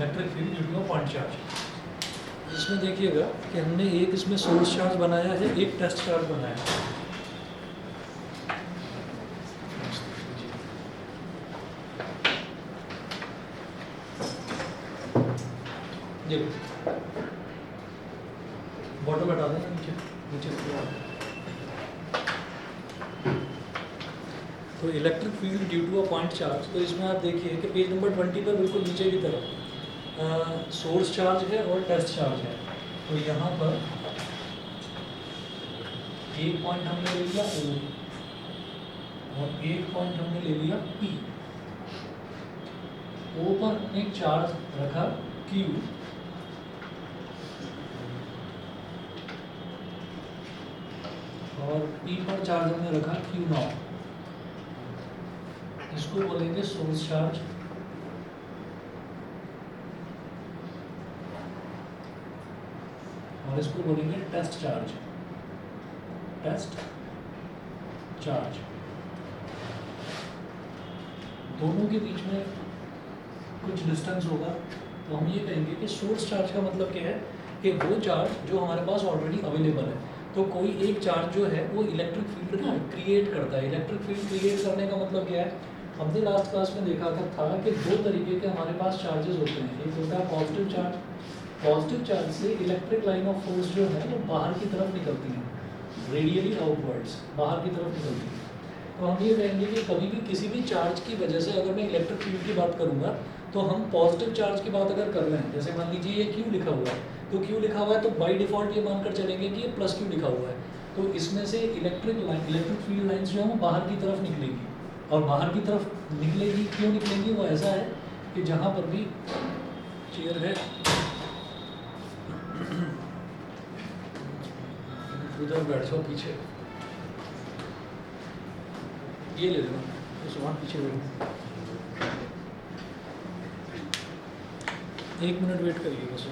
Electric field due to a point charge. इसमें देखिएगा कि हमने एक इसमें सोर्स चार्ज बनाया है, एक टेस्ट चार्ज बनाया है। देखो बॉटम हटा देना, नीचे नीचे। तो electric field due to a point charge, तो इसमें आप देखिए कि पेज नंबर 20 पर बिल्कुल नीचे की तरफ सोर्स चार्ज है और टेस्ट चार्ज है। तो यहाँ पर एक पॉइंट हमने ले लिया O और एक पॉइंट हमने ले लिया P। O पर हमने एक चार्ज रखा Q और P पर चार्ज हमने रखा Q0। इसको बोलेंगे सोर्स चार्ज और इसको बोलेंगे टेस्ट चार्ज। टेस्ट चार्ज दोनों के बीच में कुछ डिस्टेंस होगा, तो हम ये कहेंगे कि सोर्स चार्ज का मतलब क्या है कि वो चार्ज जो हमारे पास ऑलरेडी अवेलेबल है। तो कोई एक चार्ज जो है वो इलेक्ट्रिक फील्ड ना क्रिएट करता है। इलेक्ट्रिक फील्ड क्रिएट करने का मतलब क्या है, हमने लास्ट क्लास में देखा था कि दो तरीके के हमारे पास चार्जेस होते हैं। एक होता है पॉजिटिव चार्ज। पॉजिटिव चार्ज से इलेक्ट्रिक लाइन ऑफ फोर्स जो है वो बाहर की तरफ निकलती है, रेडियली आउटवर्ड्स बाहर की तरफ निकलती है। तो हम ये कहेंगे कि कभी भी किसी भी चार्ज की वजह से अगर मैं इलेक्ट्रिक फील्ड की बात करूंगा तो हम पॉजिटिव चार्ज की बात अगर कर रहे हैं, जैसे मान लीजिए ये Q लिखा हुआ है, तो Q लिखा हुआ है तो बाय डिफॉल्ट ये मानकर चलेंगे कि ये प्लस Q लिखा हुआ है। तो इसमें से इलेक्ट्रिक फील्ड लाइंस जो है वो बाहर की तरफ निकलेगी। और बाहर की तरफ निकलेगी, क्यों निकलेंगी, वो ऐसा है कि जहाँ पर भी चेयर है उधर बैठ जाओ पीछे, ये ले लो तो सामान पीछे बैठ। 1 मिनट वेट करिए बस।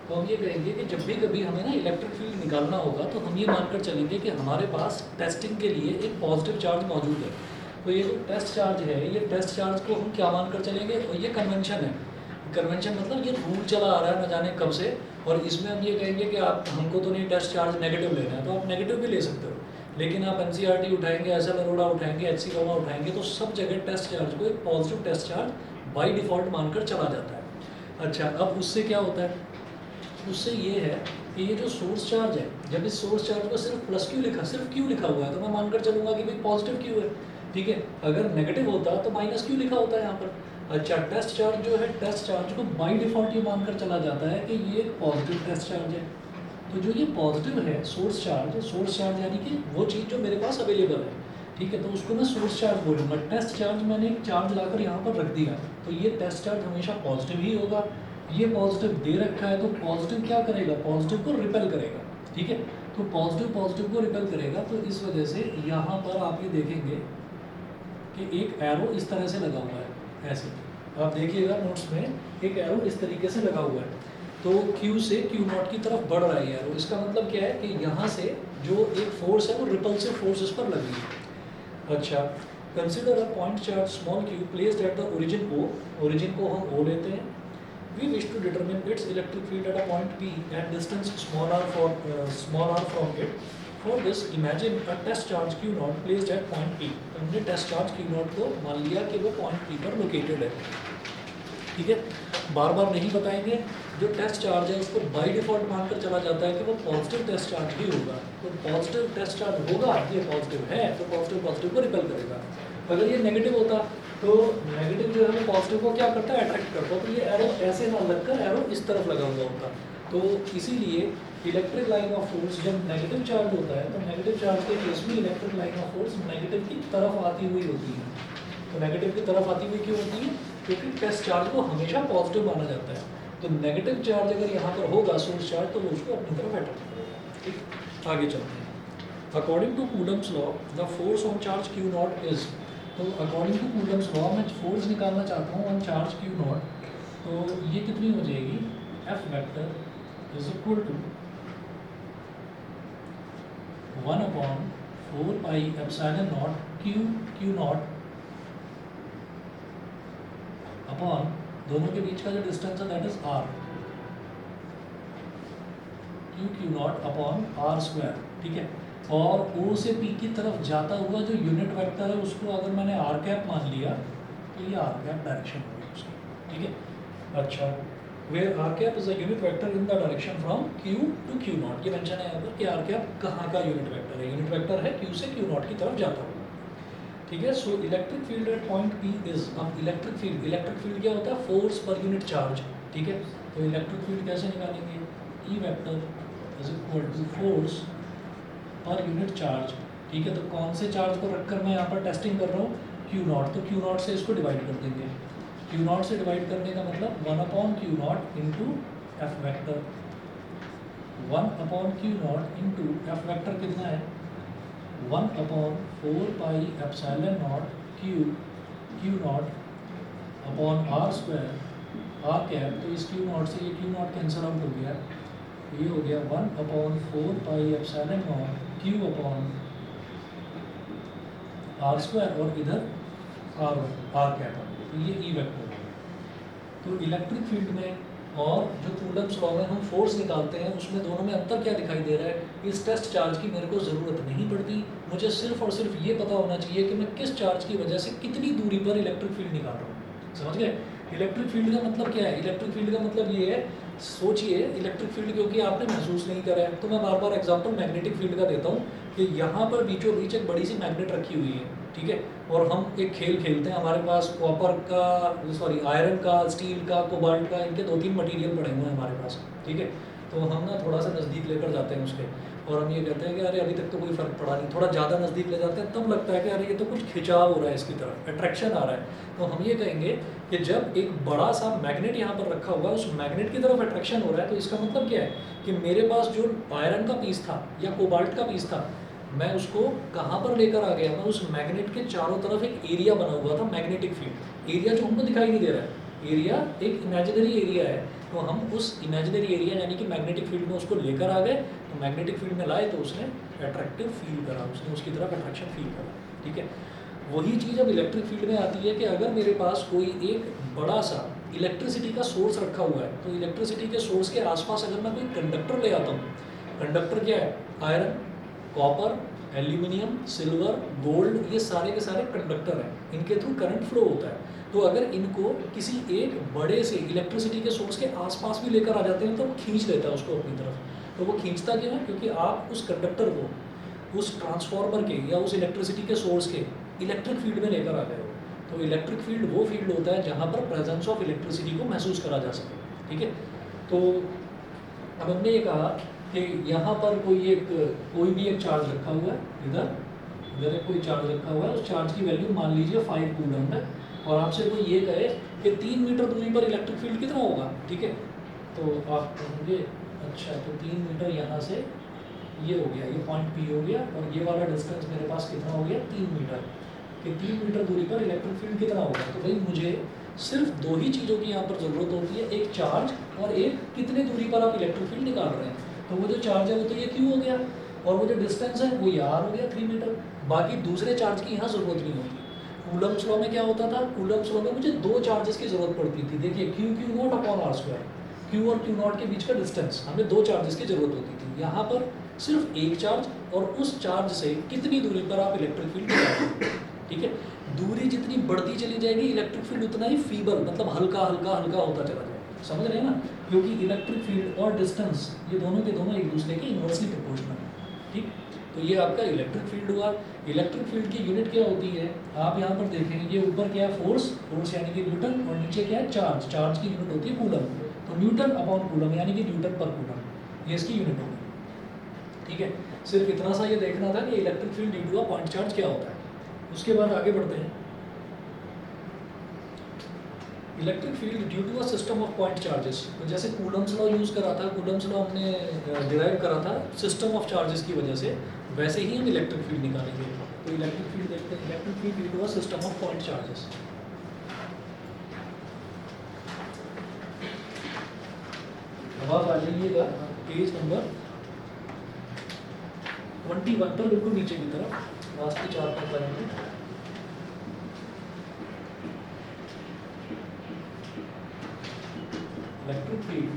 तो हम ये कहेंगे कि जब भी कभी हमें ना इलेक्ट्रिक फील्ड निकालना होगा तो हम ये मानकर चलेंगे कि हमारे पास टेस्टिंग के लिए एक पॉजिटिव चार्ज मौजूद है। तो ये जो टेस्ट चार्ज है, ये टेस्ट चार्ज को हम क्या मानकर चलेंगे, और ये कन्वेंशन है। कन्वेंशन मतलब ये रूल चला आ रहा है न जाने कब से, और इसमें हम ये कहेंगे कि आप हमको तो नहीं टेस्ट चार्ज नेगेटिव लेना है, तो आप नेगेटिव भी ले सकते हो। लेकिन आप NCERT उठाएंगे, SL अरोड़ा उठाएंगे, HC वर्मा उठाएंगे, तो सब जगह टेस्ट चार्ज को एक positive test charge by default मानकर चला जाता है। अच्छा, अब उससे क्या होता है, उससे ये है कि ये जो सोर्स चार्ज है, जब इस सोर्स चार्ज को सिर्फ प्लस Q लिखा, सिर्फ Q लिखा हुआ है, तो मैं मानकर चलूंगा कि भाई पॉजिटिव Q है, ठीक है। अगर नेगेटिव होता तो माइनस Q लिखा होता है यहाँ पर। अच्छा, टेस्ट चार्ज जो है, टेस्ट चार्ज को बाय डिफ़ॉल्ट ये मानकर चला जाता है कि ये पॉजिटिव टेस्ट चार्ज है। तो जो ये पॉजिटिव है सोर्स चार्ज यानी कि वो चीज़ जो मेरे पास अवेलेबल है, ठीक है, तो उसको मैं सोर्स चार्ज बोलूँगा। टेस्ट चार्ज मैंने एक चार्ज लाकर यहाँ पर रख दिया, तो ये टेस्ट चार्ज हमेशा पॉजिटिव ही होगा। ये पॉजिटिव दे रखा है, तो पॉजिटिव क्या करेगा, पॉजिटिव को रिपेल करेगा, ठीक है। तो पॉजिटिव को रिपेल करेगा, तो इस वजह से यहाँ पर आप ये देखेंगे कि एक एरो इस तरह से लगा हुआ है, ऐसे आप देखिएगा नोट्स में एक एरो इस तरीके से लगा हुआ है। तो Q से Q0 की तरफ बढ़ रहा है एरो। इसका मतलब क्या है कि यहाँ से जो एक फोर्स है वो रिपल्सिव फोर्स इस पर लगी है। अच्छा, consider a point charge small q placed at the origin O। Origin को हम O लेते हैं, We wish to determine its electric field at a point P at distance small r from it. For this, imagine a test charge Q naught placed at point P. तो हमने test charge Q naught को मान लिया कि वो point P पर located है, ठीक है। बार बार नहीं बताएंगे, जो टेस्ट चार्ज है उसको बाय डिफ़ॉल्ट मानकर चला जाता है कि वो पॉजिटिव टेस्ट चार्ज ही होगा। तो पॉजिटिव टेस्ट चार्ज होगा, ये पॉजिटिव है तो पॉजिटिव पॉजिटिव को रिपेल करेगा। अगर ये नेगेटिव होता तो नेगेटिव जो है वो पॉजिटिव को क्या करता है, अट्रैक्ट करता है। तो ये एरो ऐसे ना लगकर एरो इस तरफ लगा हुआ होता। तो इसीलिए इलेक्ट्रिक लाइन ऑफ फोर्स जब नेगेटिव चार्ज होता है तो नेगेटिव चार्ज के केस में electric line of force negative की तरफ आती हुई होती है। तो नेगेटिव की तरफ आती हुई क्यों होती है? क्योंकि टेस्ट चार्ज को हमेशा पॉजिटिव माना जाता है। तो नेगेटिव चार्ज अगर यहाँ पर होगा सोर्स चार्ज, तो वो उसको अपनी तरफ अट्रैक्ट करेगा। ठीक, आगे चलते हैं। According to Coulomb's law the force on charge Q naught is, तो अकॉर्डिंग टू कूलम्स लॉ मैं फोर्स निकालना चाहता हूँ ऑन चार्ज क्यू नॉट, तो ये कितनी हो जाएगी, F vector is equal to 1/4 pi epsilon naught Q naught upon दोनों के बीच का जो डिस्टेंस है that is R, Q naught upon R square, ठीक है। और ओ से पी की तरफ जाता हुआ जो यूनिट वेक्टर है उसको अगर मैंने आर कैप मान लिया तो ये आर कैप डायरेक्शन होगी उसकी, ठीक है। अच्छा, where R cap is a unit vector in the direction from Q to Q naught, ये मेंशन है यहाँ पर कि आर कैप कहाँ का यूनिट वेक्टर है। यूनिट वेक्टर है क्यू से क्यू नॉट की तरफ जाता हुआ, ठीक है। So electric field at point P is, अब इलेक्ट्रिक फील्ड क्या होता है, फोर्स पर यूनिट चार्ज, ठीक है। तो इलेक्ट्रिक फील्ड कैसे निकालेंगे, E vector is equal to force per unit charge, ठीक है। तो कौन से चार्ज को रखकर मैं यहाँ पर टेस्टिंग कर रहा हूँ, क्यू नॉट, तो क्यू नॉट से इसको डिवाइड कर देंगे। क्यू नॉट से डिवाइड करने का मतलब 1/क्यू नॉट इंटू एफ वेक्टर, 1/क्यू नॉट इंटू एफ वेक्टर कितना है, 1/4 pi epsilon naught Q naught upon R square R cap. तो इस क्यू नॉट से ये क्यू नॉट कैंसिल आउट हो गया, ये हो गया 1/4 pi epsilon naught Q upon R square और इधर आर कैप, तो ये ई वेक्टर है। तो इलेक्ट्रिक फील्ड में और जो कूलम्स लॉ में हम फोर्स निकालते हैं उसमें दोनों में अंतर क्या दिखाई दे रहा है, इस टेस्ट चार्ज की मेरे को ज़रूरत नहीं पड़ती, मुझे सिर्फ और सिर्फ ये पता होना चाहिए कि मैं किस चार्ज की वजह से कितनी दूरी पर इलेक्ट्रिक फील्ड निकाल रहा हूँ। समझ गए? इलेक्ट्रिक फील्ड का मतलब क्या है, इलेक्ट्रिक फील्ड का मतलब ये है, सोचिए इलेक्ट्रिक फील्ड क्योंकि आपने महसूस नहीं करा है, तो मैं बार बार एग्जांपल मैग्नेटिक फील्ड का देता हूँ कि यहाँ पर बीचों बीच एक बड़ी सी मैग्नेट रखी हुई है, ठीक है। और हम एक खेल खेलते हैं, हमारे पास कॉपर का, सॉरी आयरन का, स्टील का, कोबाल्ट का, इनके 2-3 मटेरियल पड़े हुए हैं हमारे पास, ठीक है। तो हम ना थोड़ा सा नज़दीक लेकर जाते हैं उसके, और हम ये कहते हैं कि अरे अभी तक तो कोई फ़र्क पड़ा नहीं, थोड़ा ज़्यादा नज़दीक ले जाते हैं तब लगता है कि अरे ये तो कुछ खिंचाव हो रहा है, इसकी तरफ अट्रैक्शन आ रहा है। तो हम ये कहेंगे कि जब एक बड़ा सा मैग्नेट यहाँ पर रखा हुआ है, उस मैग्नेट की तरफ अट्रैक्शन हो रहा है, तो इसका मतलब क्या है कि मेरे पास जो आयरन का पीस था या कोबाल्ट का पीस था, मैं उसको कहाँ पर लेकर आ गया, मैं उस मैग्नेट के चारों तरफ एक एरिया बना हुआ था, मैग्नेटिक फील्ड एरिया जो हमको दिखाई नहीं दे रहा है, एरिया एक इमेजिनरी एरिया है। तो हम उस इमेजिनरी एरिया यानी कि मैग्नेटिक फील्ड में उसको लेकर आ गए, तो मैग्नेटिक फील्ड में लाए तो उसने अट्रैक्टिव फील करा, उसने उसकी तरफ अट्रैक्शन फील करा, ठीक है। वही चीज़ अब इलेक्ट्रिक फील्ड में आती है कि अगर मेरे पास कोई एक बड़ा सा इलेक्ट्रिसिटी का सोर्स रखा हुआ है, तो इलेक्ट्रिसिटी के सोर्स के आसपास अगर मैं कोई कंडक्टर ले आता हूँ, कंडक्टर क्या है, iron, copper, aluminium, silver, gold, ये सारे के सारे कंडक्टर हैं, इनके थ्रू करंट फ्लो होता है। तो अगर इनको किसी एक बड़े से इलेक्ट्रिसिटी के सोर्स के आसपास भी लेकर आ जाते हैं तो वो खींच लेता है उसको अपनी तरफ। तो वो खींचता क्यों है, क्योंकि आप उस कंडक्टर को उस ट्रांसफार्मर के या उस इलेक्ट्रिसिटी के सोर्स के इलेक्ट्रिक फील्ड में लेकर आ गए हो। तो इलेक्ट्रिक फील्ड वो फील्ड होता है जहाँ पर प्रेजेंस ऑफ इलेक्ट्रिसिटी को महसूस करा जा सके, ठीक है। तो अब हमने ये कहा कि यहाँ पर कोई भी एक चार्ज रखा हुआ है, इधर एक कोई चार्ज रखा हुआ है, उस चार्ज की वैल्यू मान लीजिए 5 कूलम है, और आपसे कोई ये कहे कि 3 मीटर दूरी पर इलेक्ट्रिक फील्ड कितना होगा, ठीक है। तो आप कहेंगे अच्छा तो 3 मीटर यहाँ से ये हो गया, ये पॉइंट पी हो गया, और ये वाला डिस्टेंस मेरे पास कितना हो गया, 3 मीटर, कि 3 मीटर दूरी पर इलेक्ट्रिक फील्ड कितना होगा। तो भाई मुझे सिर्फ 2 ही चीज़ों की यहाँ पर ज़रूरत होती है, एक चार्ज और एक कितने दूरी पर आप इलेक्ट्रिक फील्ड निकाल रहे हैं। तो वो जो चार्ज है वो तो ये क्यू हो गया, और वो जो डिस्टेंस है वो ये आर हो गया 3 मीटर, बाकी दूसरे चार्ज की यहाँ ज़रूरत नहीं होती। कूलम्स लॉ में क्या होता था, कूलम्स लॉ में मुझे दो चार्जेस की जरूरत पड़ती थी। देखिए Q naught upon R square, Q और क्यू नॉट के बीच का डिस्टेंस, हमें दो चार्जेस की जरूरत होती थी। यहाँ पर सिर्फ एक चार्ज और उस चार्ज से कितनी दूरी पर आप इलेक्ट्रिक फील्ड निकालते हैं। ठीक है, दूरी जितनी बढ़ती चली जाएगी इलेक्ट्रिक फील्ड उतना ही फीबल, मतलब हल्का हल्का हल्का होता चला जाएगा। समझ रहे हैं ना, क्योंकि इलेक्ट्रिक फील्ड और डिस्टेंस ये दोनों के दोनों एक दूसरे के इन्वर्सली प्रोपोर्शनल है। ठीक, तो ये आपका इलेक्ट्रिक फील्ड हुआ। इलेक्ट्रिक फील्ड की यूनिट क्या होती है, आप यहाँ पर देखेंगे, ये ऊपर क्या है फोर्स, फोर्स यानी कि न्यूटन, और नीचे क्या है चार्ज, चार्ज की यूनिट होती है कूलम। तो न्यूटन अपॉन कूलम यानी कि न्यूटन पर कूलम, ये इसकी यूनिट होगी। ठीक है, सिर्फ इतना सा ये देखना था कि electric field due to a point charge क्या होता है। उसके बाद आगे बढ़ते हैं। Electric field due to a system of point charges, तो जैसे कूलम्स लॉ यूज़ करा था, कूलम्स लॉ हमने डिराइव करा था सिस्टम ऑफ चार्जेस की वजह से, वैसे ही हम इलेक्ट्रिक फील्ड निकालेंगे। तो इलेक्ट्रिक फील्ड देखते हैं, electric field due to a system of point charges. अब आप आ जाइएगा पेज नंबर 21 पर, बिल्कुल नीचे की तरफ, लास्ट के 4 लाइन में। Electric field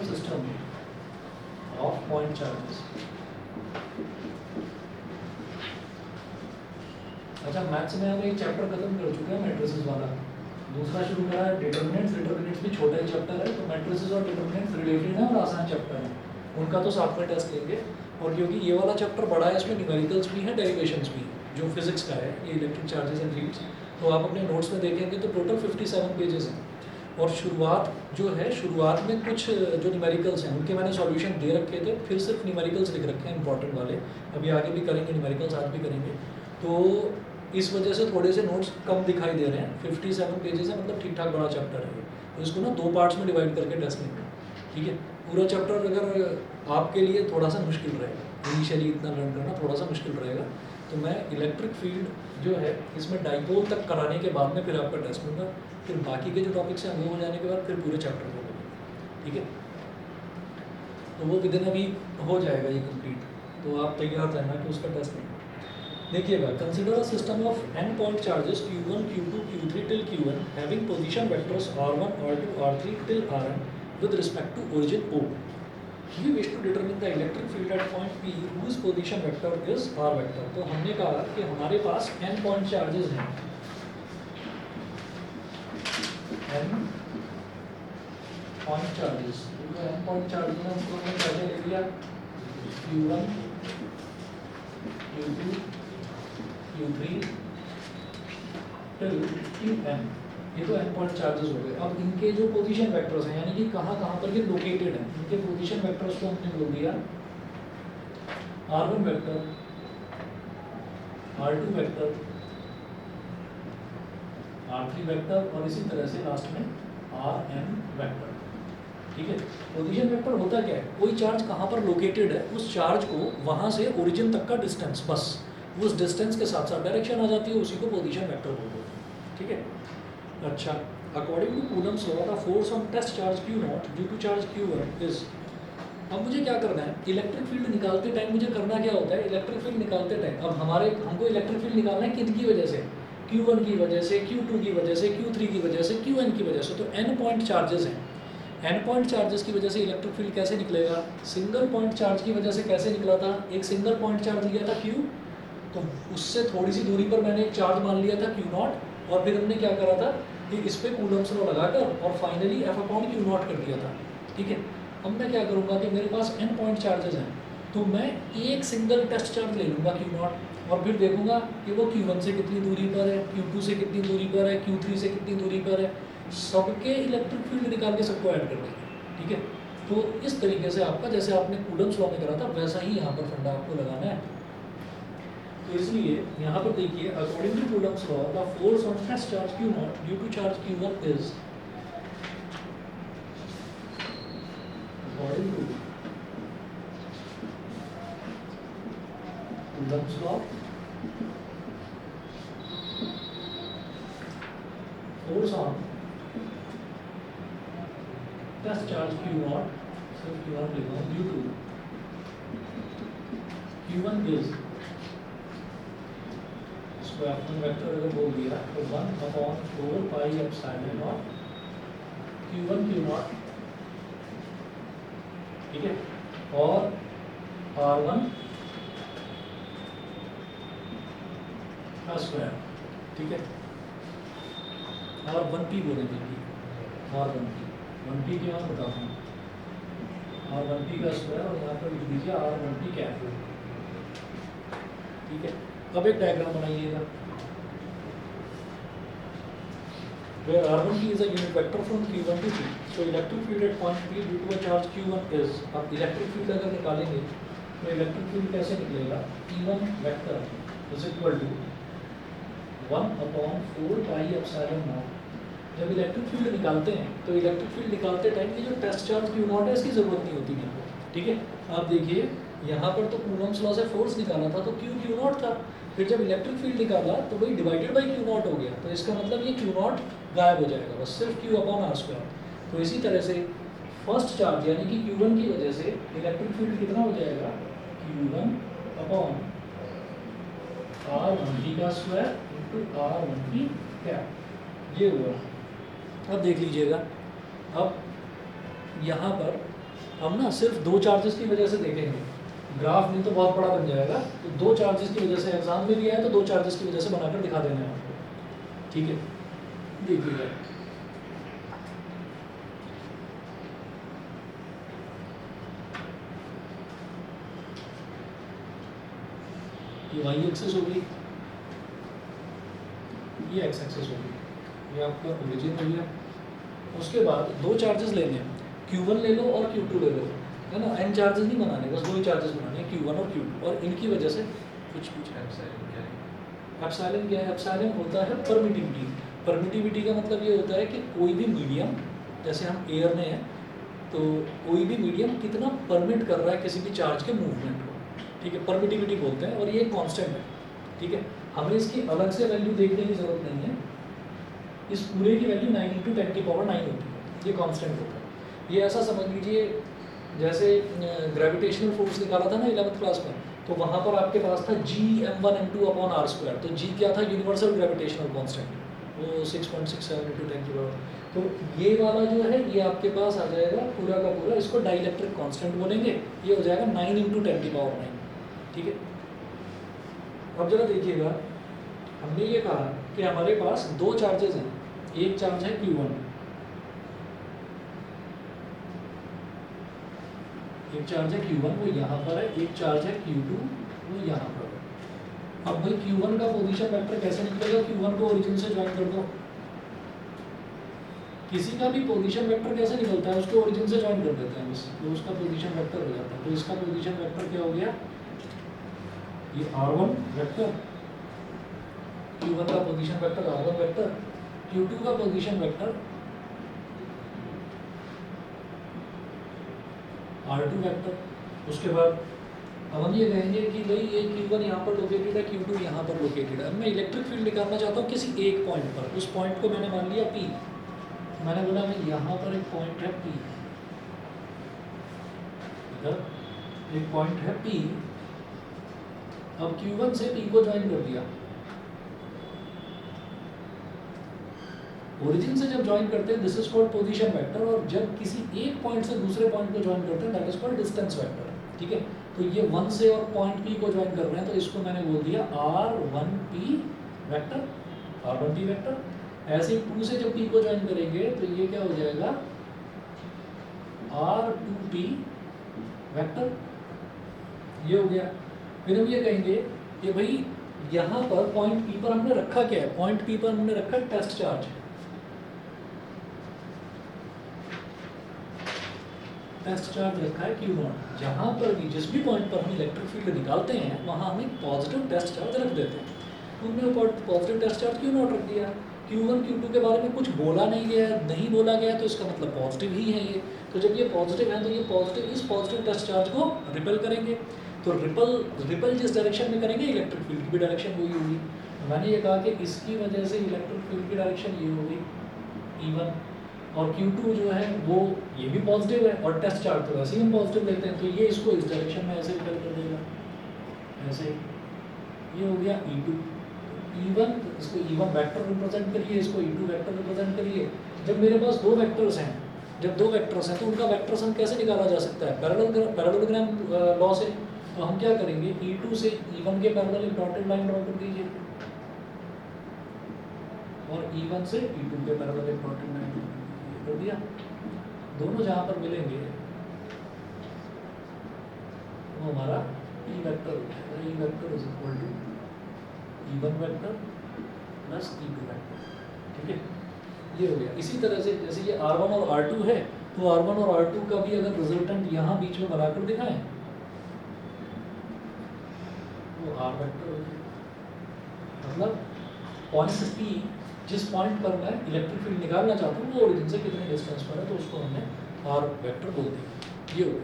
system of point charges. अच्छा, मैथ्स में हम एक चैप्टर खत्म कर चुके हैं मैट्रिसेस वाला, दूसरा शुरू करा है डिटर्मिनेंट्स। डिटर्मिनेंट्स भी छोटा ही चैप्टर है, तो मैट्रिसेस और डिटर्मिनेंट्स रिलेटेड है और आसान चैप्टर है, उनका तो साथ में टेस्ट लेंगे। और क्योंकि ये वाला चैप्टर बड़ा है, इसमें न्यूमेरिकल्स भी हैं, डेरिवेशंस भी, जो फिजिक्स का है, ये इलेक्ट्रिक चार्जेस एंड फील्ड्स, तो आप अपने नोट्स में देखेंगे तो टोटल 57 पेजेस हैं। और शुरुआत जो है, शुरुआत में कुछ जो न्यूमेरिकल्स हैं उनके मैंने सॉल्यूशन दे रखे थे, फिर सिर्फ न्यूमेरिकल्स लिख रखे हैं इंपॉर्टेंट वाले। अभी आगे भी करेंगे न्यूमेरिकल्स, आज भी करेंगे, तो इस वजह से थोड़े से नोट्स कम दिखाई दे रहे हैं। 57 पेजेस है, मतलब ठीक ठाक बड़ा चैप्टर है। तो इसको ना 2 पार्ट्स में डिवाइड करके टेस्ट लेंगे। ठीक है, पूरा चैप्टर अगर आपके लिए थोड़ा सा मुश्किल रहेगा, इनिशियली इतना लर्न करना थोड़ा सा मुश्किल रहेगा, तो मैं इलेक्ट्रिक फील्ड जो है इसमें डाइपोल तक कराने के बाद में फिर आपका टेस्ट लूँगा, फिर बाकी के जो टॉपिक्स हैं वो हो जाने के बाद फिर पूरे चैप्टर को लेंगे। ठीक है, तो वो विदिन अ वीक हो जाएगा ये कंप्लीट, तो आप तैयार रहना कि उसका टेस्ट लेंगे। देखिएगा, consider a system of n point charges q1 q2 q3 till qn having position vectors r1 r2 r3 till rn with respect to origin O. We wish to determine the electric field at point P whose position vector is r vector. तो हमने कहा कि हमारे पास n point charges हैं, n point charges, तो n point charges हैं उनको हमने पहले ले लिया q1 q2 q3 till qn, ये तो n पॉइंट चार्जेस हो गए। अब इनके जो पोजीशन वेक्टर्स हैं, यानी कि कहाँ कहाँ पर ये लोकेटेड हैं, इनके पोजीशन वेक्टर्स को हमने बोल दिया r1 vector, r2 vector, r3 vector, और इसी तरह से लास्ट में rn वेक्टर। ठीक है, पोजीशन वेक्टर होता क्या है, कोई चार्ज कहाँ पर लोकेटेड है, उस चार्ज को वहाँ से ओरिजिन तक का डिस्टेंस, बस उस डिस्टेंस के साथ साथ डायरेक्शन आ जाती है, उसी को पोजीशन वेक्टर बोलते हैं। ठीक है, अच्छा, according to Coulomb's law the force on test charge Q0 due to charge Q1 is. अब मुझे क्या करना है, इलेक्ट्रिक फील्ड निकालते टाइम मुझे करना क्या होता है, इलेक्ट्रिक फील्ड निकालते टाइम अब हमको इलेक्ट्रिक फील्ड निकालना है किनकी वजह से, Q1 की वजह से, Q2 की वजह से, Q3 की वजह से, Qn की वजह से। तो n पॉइंट चार्जेस हैं, n पॉइंट चार्जेस की वजह से इलेक्ट्रिक फील्ड कैसे निकलेगा, सिंगल पॉइंट चार्ज की वजह से कैसे निकला था, एक सिंगल पॉइंट चार्ज लिया था Q, तो उससे थोड़ी सी दूरी पर मैंने एक चार्ज मान लिया था Q0, और फिर हमने क्या करा था कि इस पर कूलम्स लॉ लगाकर और फाइनली F/Q0 कर दिया था। ठीक है, अब मैं क्या करूँगा कि मेरे पास n पॉइंट चार्जेस हैं, तो मैं एक सिंगल टेस्ट चार्ज ले लूँगा Q0, और फिर देखूँगा कि वो Q1 से कितनी दूरी पर है, Q2 से कितनी दूरी पर है, Q3 से कितनी दूरी पर है, सबके इलेक्ट्रिक फील्ड निकाल के सबको ऐड कर देंगे। ठीक है, तो इस तरीके से आपका, जैसे आपने कूलम्स लॉ में करा था, वैसा ही यहाँ पर फंडा आपको लगाना है। तो इसलिए यहाँ पर देखिए, according to Coulomb's law the force on test charge Q0 due to charge Q1 is, according to Coulomb's law force on test charge Q0, सिर्फ Q0 लिखा हूँ, ड्यू टू Q1 इज इसको अपना वेक्टर अगर बोल दिया तो 1/4 pi epsilon not Q1 Q0, ठीक है, और R1 का स्क्वायर, ठीक है, और 1P बोलेंगे, और 1P के यहाँ बताता हूँ, और 1P का स्क्वायर, और यहाँ पर लिख दीजिए R1P कैप, ठीक है। अब एक डायग्राम बनाइएगा where R1P is a unit vector from Q1 to P. So electric field at point P due to a charge Q1 is, अब इलेक्ट्रिक फील्ड अगर निकालेंगे तो इलेक्ट्रिक फील्ड कैसे निकलेगा, E1 vector is equal to 1/4 pi epsilon naught. जब electric field निकालते हैं तो इलेक्ट्रिक फील्ड निकालते टाइम की जो टेस्ट चार्ज Q0 है इसकी ज़रूरत नहीं होती मेरे को, ठीक है। आप देखिए यहाँ पर तो कूलॉम्स लॉ से फोर्स निकाला था तो Q0 था, फिर जब इलेक्ट्रिक फील्ड निकाला तो वही डिवाइडेड बाई Q0 हो गया, तो इसका मतलब ये Q0 गायब हो जाएगा, बस सिर्फ Q/R²। तो इसी तरह से फर्स्ट चार्ज यानी कि Q1 की वजह से इलेक्ट्रिक फील्ड कितना हो जाएगा, Q1/R1P का स्क्वायर इंटू R1P कैप, ये हुआ। अब देख लीजिएगा, अब यहाँ पर हम ना सिर्फ दो चार्जेस की वजह से देखेंगे, ग्राफ नहीं तो बहुत बड़ा बन जाएगा, तो दो चार्जेस की वजह से एग्जाम में भी आया तो दो चार्जेस की वजह से बनाकर दिखा देना है आपको, ठीक है। देखिएगा ये वाई एक्सेस होगी, ये एक्स एक्सेस होगी, ये आपका ओरिजिन हो गया। उसके बाद दो चार्जेस लेने हैं, Q1 ले लो और Q2 ले लो, है ना, n चार्जेस नहीं बनाने, बस दो ही चार्जेस बनाने हैं, Q1 और Q2, और इनकी वजह से कुछ एप्सिलॉन क्या है, एप्सिलॉन होता है परमिटिविटी। परमिटिविटी का मतलब ये होता है कि कोई भी मीडियम, जैसे हम एयर में हैं तो कोई भी मीडियम कितना परमिट कर रहा है किसी भी चार्ज के मूवमेंट को, ठीक है, परमिटिविटी बोलते हैं, और ये कांस्टेंट है, ठीक है। हमें इसकी अलग से वैल्यू देखने की ज़रूरत नहीं है, इस पूरे की वैल्यू 9 × 10⁻⁹ होती है, ये कांस्टेंट होता है। ये ऐसा समझ लीजिए जैसे ग्रेविटेशनल फोर्स निकाला था ना 11th क्लास में, तो वहाँ पर आपके पास था G(m1m2)/r², तो G क्या था, यूनिवर्सल ग्रेविटेशनल कांस्टेंट, वो 6.67 × 10⁻⁷। तो ये वाला जो है ये आपके पास आ जाएगा पूरा का पूरा, इसको डाइलेक्ट्रिक कांस्टेंट बोलेंगे, ये हो जाएगा 9 × 10⁻⁹, ठीक है। अब जरा देखिएगा, हमने ये कहा कि हमारे पास दो चार्जेस हैं, एक चार्ज है Q1, एक चार्ज है Q1 वो यहाँ पर है, एक चार्ज है Q2 वो यहाँ पर है। अब भाई Q1 का पोजीशन वेक्टर कैसे निकलेगा, Q1 को ओरिजिन से ज्वाइन कर दो, किसी का भी पोजीशन वेक्टर कैसे निकलता है, उसको ओरिजिन से ज्वाइन कर देते हैं बस, तो उसका पोजीशन वेक्टर हो जाता है। तो इसका पोजीशन वेक्टर क्या हो गया, ये R1 वेक्टर, Q1 का position vector R1 vector, Q2 का पोजीशन वेक्टर R2 वेक्टर। उसके बाद अब हम ये कहेंगे कि भाई ये Q1 यहाँ पर लोकेटेड है, Q2 यहाँ पर लोकेटेड है। अब मैं इलेक्ट्रिक फील्ड निकालना चाहता हूँ किसी एक पॉइंट पर, उस पॉइंट को मैंने मान लिया P, मैंने बोला भाई यहाँ पर एक पॉइंट है P, इधर एक पॉइंट है P, अब Q1 से P को ज्वाइन कर दिया, ओरिजिन से जब ज्वाइन करते हैं this is called position vector, और जब किसी एक पॉइंट से दूसरे पॉइंट को ज्वाइन करते हैं that is called distance vector, ठीक है। तो ये 1 से और पॉइंट P को ज्वाइन कर रहे हैं, तो इसको मैंने बोल दिया R1P वेक्टर, R1P वेक्टर। ऐसे ही 2 से जब P को ज्वाइन करेंगे तो ये क्या हो जाएगा, R2P वेक्टर, ये हो गया। फिर हम ये कहेंगे कि भाई यहाँ पर पॉइंट P पर हमने रखा क्या है, पॉइंट P पर हमने रखा टेस्ट चार्ज, टेस्ट चार्ज रखा है Q0। जहाँ पर भी जिस भी पॉइंट पर हम इलेक्ट्रिक फील्ड निकालते हैं वहाँ हम एक पॉजिटिव टेस्ट चार्ज रख देते हैं, तो हमने पॉजिटिव टेस्ट चार्ज Q0 रख दिया। Q1 Q2 के बारे में कुछ बोला नहीं गया, नहीं बोला गया, तो इसका मतलब पॉजिटिव ही है ये। तो जब ये पॉजिटिव है तो ये पॉजिटिव इस पॉजिटिव टेस्ट चार्ज को रिपेल करेंगे, तो रिपल जिस डायरेक्शन में करेंगे इलेक्ट्रिक फील्ड की भी डायरेक्शन वही होगी। मैंने ये कहा कि इसकी वजह से इलेक्ट्रिक फील्ड की डायरेक्शन ये होगी E1, और Q2 जो है वो ये भी पॉजिटिव है, और टेस्ट चार्ज तो वैसे ही हम पॉजिटिव लेते हैं, तो ये इसको इस डायरेक्शन में ऐसे रिपेल कर देगा, ऐसे ये हो गया E2, E1 इसको E1 वेक्टर रिप्रेजेंट करिए, इसको E2 वेक्टर रिप्रेजेंट करिए। जब मेरे पास दो वेक्टर्स हैं, जब दो वेक्टर्स हैं तो उनका वेक्टर सम कैसे निकाला जा सकता है? पैरेललोग्राम लॉ से। तो हम क्या करेंगे, E2 से E1 के पैरेलल एक डॉटेड लाइन ड्रॉ कर दीजिए और E1 से E2 के पैरेलल एक डॉटेड लाइन कर दिया। दोनों जहाँ पर मिलेंगे वो हमारा E वेक्टर हो जाएगा। E vector is equal to E1 vector plus E2 vector. ठीक है, ये हो गया। इसी तरह से जैसे ये R1 और R2 है, तो R1 और R2 का भी अगर रिजल्टेंट यहाँ बीच में बनाकर दिखाएं तो R वेक्टर हो जाएगा। मतलब पॉइंट P, जिस पॉइंट पर मैं इलेक्ट्रिक फील्ड निकालना चाहता हूँ वो ओरिजिन से कितने डिस्टेंस पर है, तो उसको हमने R वेक्टर बोल दिया। ये हो गया।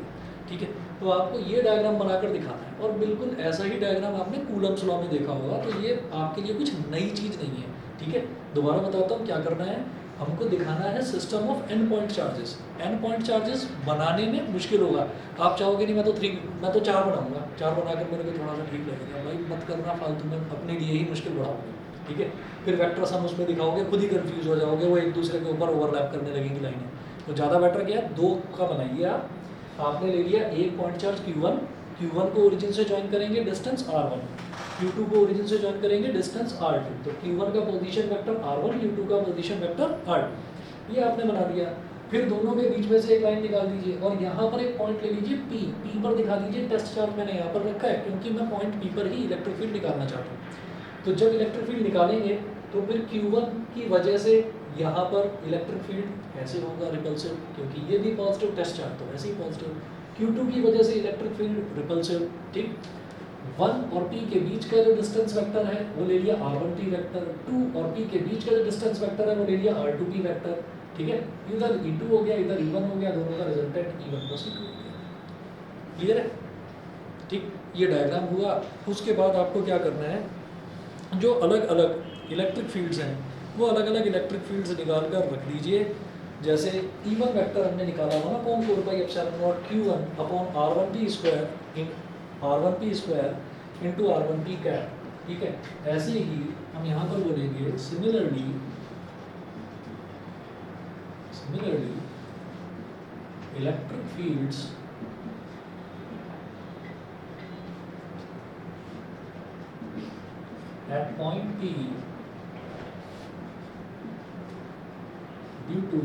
ठीक है, तो आपको ये डायग्राम बनाकर दिखाना है और बिल्कुल ऐसा ही डायग्राम आपने कूलम्स लॉ में देखा होगा, तो ये आपके लिए कुछ नई चीज़ नहीं है। ठीक है, दोबारा बताता हूँ क्या करना है। हमको दिखाना है system of N point charges. N point charges बनाने में मुश्किल होगा। आप चाहोगे नहीं मैं तो 4 बनाऊंगा, 4 बनाकर मेरे को थोड़ा सा ठीक लगेगा। भाई मत करना फालतू में, अपने लिए ही मुश्किल बढ़ाओगे। ठीक है, फिर वेक्टर सम उसमें दिखाओगे, खुद ही कंफ्यूज हो जाओगे, वो एक दूसरे के ऊपर ओवरलैप करने लगेंगी लाइनें। तो ज़्यादा बेटर क्या है, 2 का बनाइए आप। आपने ले लिया एक पॉइंट चार्ज Q1, Q1 को ओरिजिन से ज्वाइन करेंगे डिस्टेंस R1, Q2 को ओरिजिन से ज्वाइन करेंगे डिस्टेंस R2। तो Q1 का पोजीशन वेक्टर R1, Q2 का पोजीशन वेक्टर R2, ये आपने बना दिया। फिर दोनों के बीच में से एक लाइन निकाल दीजिए और यहाँ पर एक पॉइंट ले लीजिए P पर दिखा दीजिए। टेस्ट चार्ज मैंने यहाँ पर रखा है क्योंकि मैं पॉइंट P पर ही इलेक्ट्रिक फील्ड निकालना चाहता हूँ। तो जब इलेक्ट्रिक फील्ड निकालेंगे तो फिर Q1 की वजह से यहाँ पर इलेक्ट्रिक फील्ड ऐसे होगा रिपल्सिव, क्योंकि ये भी पॉजिटिव टेस्ट चार्ज तो ऐसे ही पॉजिटिव। Q2 की वजह से इलेक्ट्रिक फील्ड रिपल्सिव। ठीक, 1 और P के बीच का जो डिस्टेंस वेक्टर है वो ले लिया R1P वेक्टर, 2 और P के बीच का जो डिस्टेंस वेक्टर है वो ले लिया R2P वेक्टर। ठीक है, इधर E2 हो गया, इधर E1 हो गया, दोनों का रिजल्टेंट E1 प्लस E2 हो गया। क्लियर है? ठीक, ये डायग्राम हुआ। उसके बाद आपको क्या करना है, जो अलग अलग इलेक्ट्रिक फील्ड्स हैं वो अलग अलग इलेक्ट्रिक फील्ड्स निकाल कर रख दीजिए। जैसे E1 वेक्टर हमने निकाला 1/4πε0 Q1 अपॉन R1P स्क्वायर इन R1P square into R1P cap. ठीक है, ऐसे ही हम यहाँ पर बोलेंगे similarly electric fields at point P due to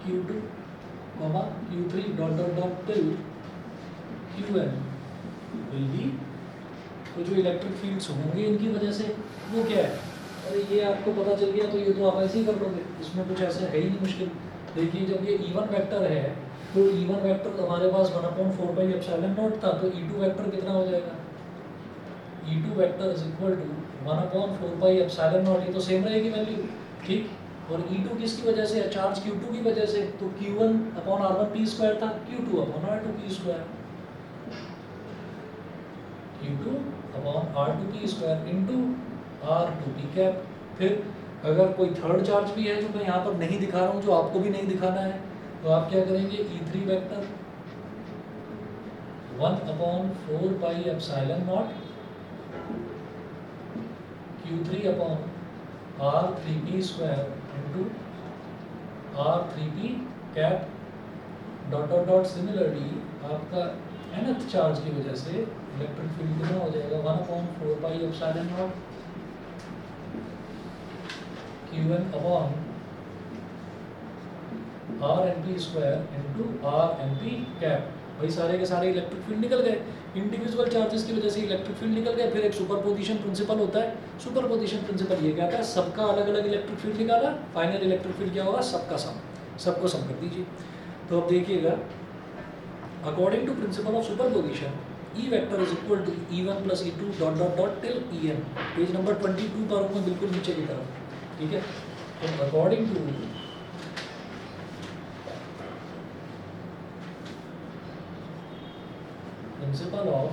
Q2, Q3 dot till Qn will be। तो जो इलेक्ट्रिक फील्ड्स होंगे इनकी वजह से वो क्या है, अरे ये आपको पता चल गया तो ये तो आप ऐसे ही कर लोगे, इसमें कुछ ऐसा है ही नहीं मुश्किल। देखिए जब ये E1 वेक्टर है तो E1 वेक्टर हमारे पास 1/4πε0 था, तो E2 वेक्टर कितना हो जाएगा, E2 vector is equal to 1/4πε0। ये तो सेम रहेगी वैल्यू। ठीक, और E2 किसकी वजह से है, चार्ज Q2 की वजह से, तो Q1 अपॉन R1P स्क्वायर था, Q2 upon R2P square, Q2 upon R2P square into R2P cap. फिर अगर कोई थर्ड चार्ज भी है जो मैं यहाँ पर नहीं दिखा रहा हूँ, जो आपको भी नहीं दिखाना है, तो आप क्या करेंगे, E3 vector 1/4πε0 Q3 upon R3P square into R3P cap dot dot dot. Similarly आपका nth चार्ज की वजह से इलेक्ट्रिक फील्ड कितना हो जाएगा, 1/4πε0 Q1 upon RNP square into RNP cap. भाई सारे के सारे इलेक्ट्रिक फील्ड निकल गए, इंडिविजुअल चार्जेस की वजह से इलेक्ट्रिक फील्ड निकल गए। फिर एक सुपरपोजिशन प्रिंसिपल होता है। सुपरपोजिशन प्रिंसिपल ये कहता है सबका अलग अलग इलेक्ट्रिक फील्ड निकाला, फाइनल इलेक्ट्रिक फील्ड क्या होगा, सबका सम, सबको सम कर दीजिए। तो अब देखिएगा, according to principle of superposition E vector is equal to E1 plus E2 dot dot dot till En। Page number 22 पर हूँ मैं, बिल्कुल नीचे की तरफ। ठीक है, तो according to principle of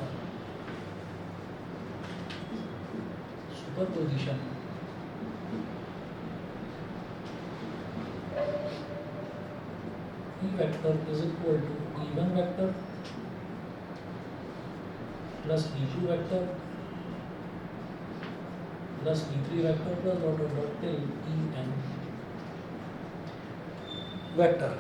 superposition E vector is equal to E1 vector plus E2 vector plus E3 vector plus dot dot dot till En vector.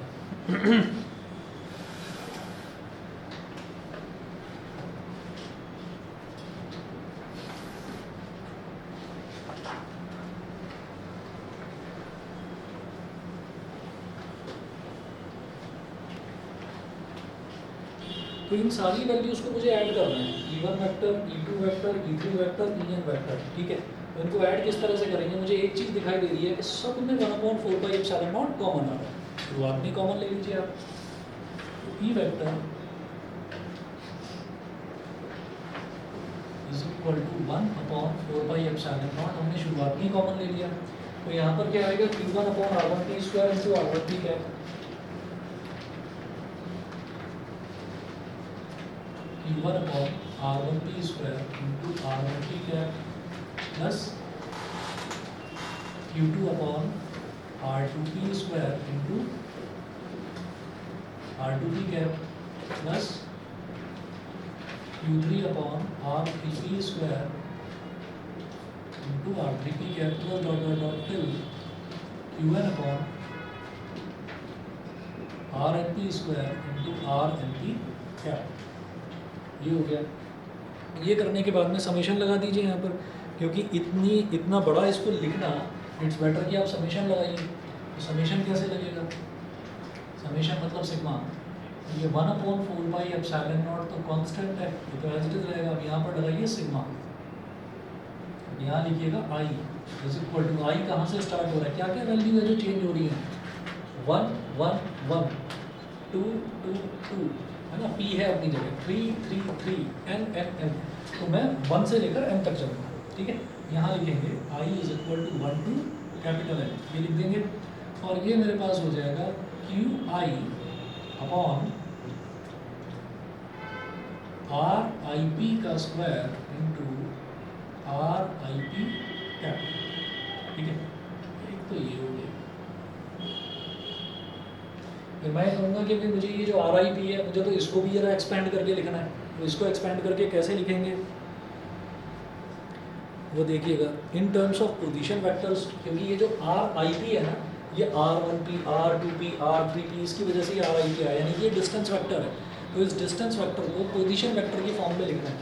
तो इन सारी वैल्यूज़ को मुझे ऐड करना है, E1 vector, E2 vector, E3 vector, En vector, ठीक है। तो इनको ऐड किस तरह से करेंगे, मुझे एक चीज़ दिखाई दे रही है कि सब में 1/4πε0 कॉमन आ रहा है। शुरुआत में कॉमन ले लीजिए आप, तो E vector is equal to 1/4πε0, हमने शुरुआत में कॉमन ले लिया। तो यहाँ पर क्या आएगा, Q1/R1P² into R1P cap, Q1/R1P² into R1P cap plus Q2/R2P² into R2P cap plus Q3/R3P² into R3P cap plus dot dot dot till Qn/RnP² into RnP cap. ये हो गया। ये करने के बाद में समेशन लगा दीजिए यहाँ पर, क्योंकि इतना बड़ा इसको लिखना, इट्स बेटर कि आप समेशन लगाइए। तो समेशन कैसे लगेगा, समेशन मतलब सिग्मा, ये 1/4πε0 तो कांस्टेंट है, ये तो एज इट इज रहेगा। अब यहाँ पर लगाइए सिग्मा, यहाँ लिखिएगा आई इज इक्वल टू, आई कहाँ से स्टार्ट हो रहा है, क्या क्या वैल्यू है जो चेंज हो रही है, 1 1 1 2 2 2 है ना, P है अपनी जगह, 3 3 3 N N N, तो मैं 1 से लेकर M तक चलूँगा, ठीक है। यहाँ लिखेंगे I is equal to 1 to capital N, ये लिख देंगे, और ये मेरे पास हो जाएगा QI/RIP का स्क्वायर इंटू RIP कैप, ठीक है। एक तो ये हो गया। फिर मैं कहूँगा कि भाई मुझे ये जो RIP है, मुझे तो इसको भी जरा एक्सपेंड करके लिखना है। तो इसको एक्सपेंड करके कैसे लिखेंगे वो देखिएगा, इन टर्म्स ऑफ पोजीशन वेक्टर्स, क्योंकि ये जो RIP है ना, ये R1P, R2P, R3P, इसकी वजह से ये RIP आया, यानी ये डिस्टेंस वेक्टर है। तो इस डिस्टेंस वेक्टर को पोजीशन वेक्टर की फॉर्म में लिखना है।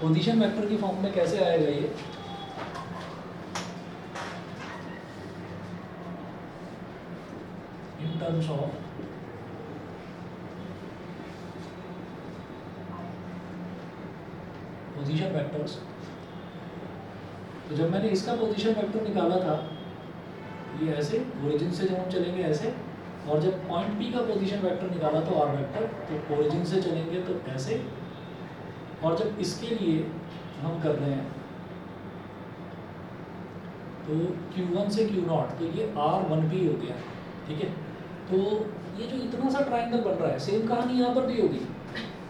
पोजीशन वेक्टर की फॉर्म में कैसे आएगा ये, इन टर्म्स ऑफ पोजीशन वेक्टर्स। तो जब मैंने इसका पोजीशन वेक्टर निकाला था, ये ऐसे ओरिजिन से जब हम चलेंगे ऐसे, और जब पॉइंट P का पोजीशन वेक्टर निकाला तो R वेक्टर, तो ओरिजिन से चलेंगे तो ऐसे, और जब इसके लिए हम कर रहे हैं तो Q1 से Q0, तो ये R1P हो गया, ठीक है। तो ये जो इतना सा ट्राइंगल बन रहा है, सेम कहानी यहाँ पर भी होगी,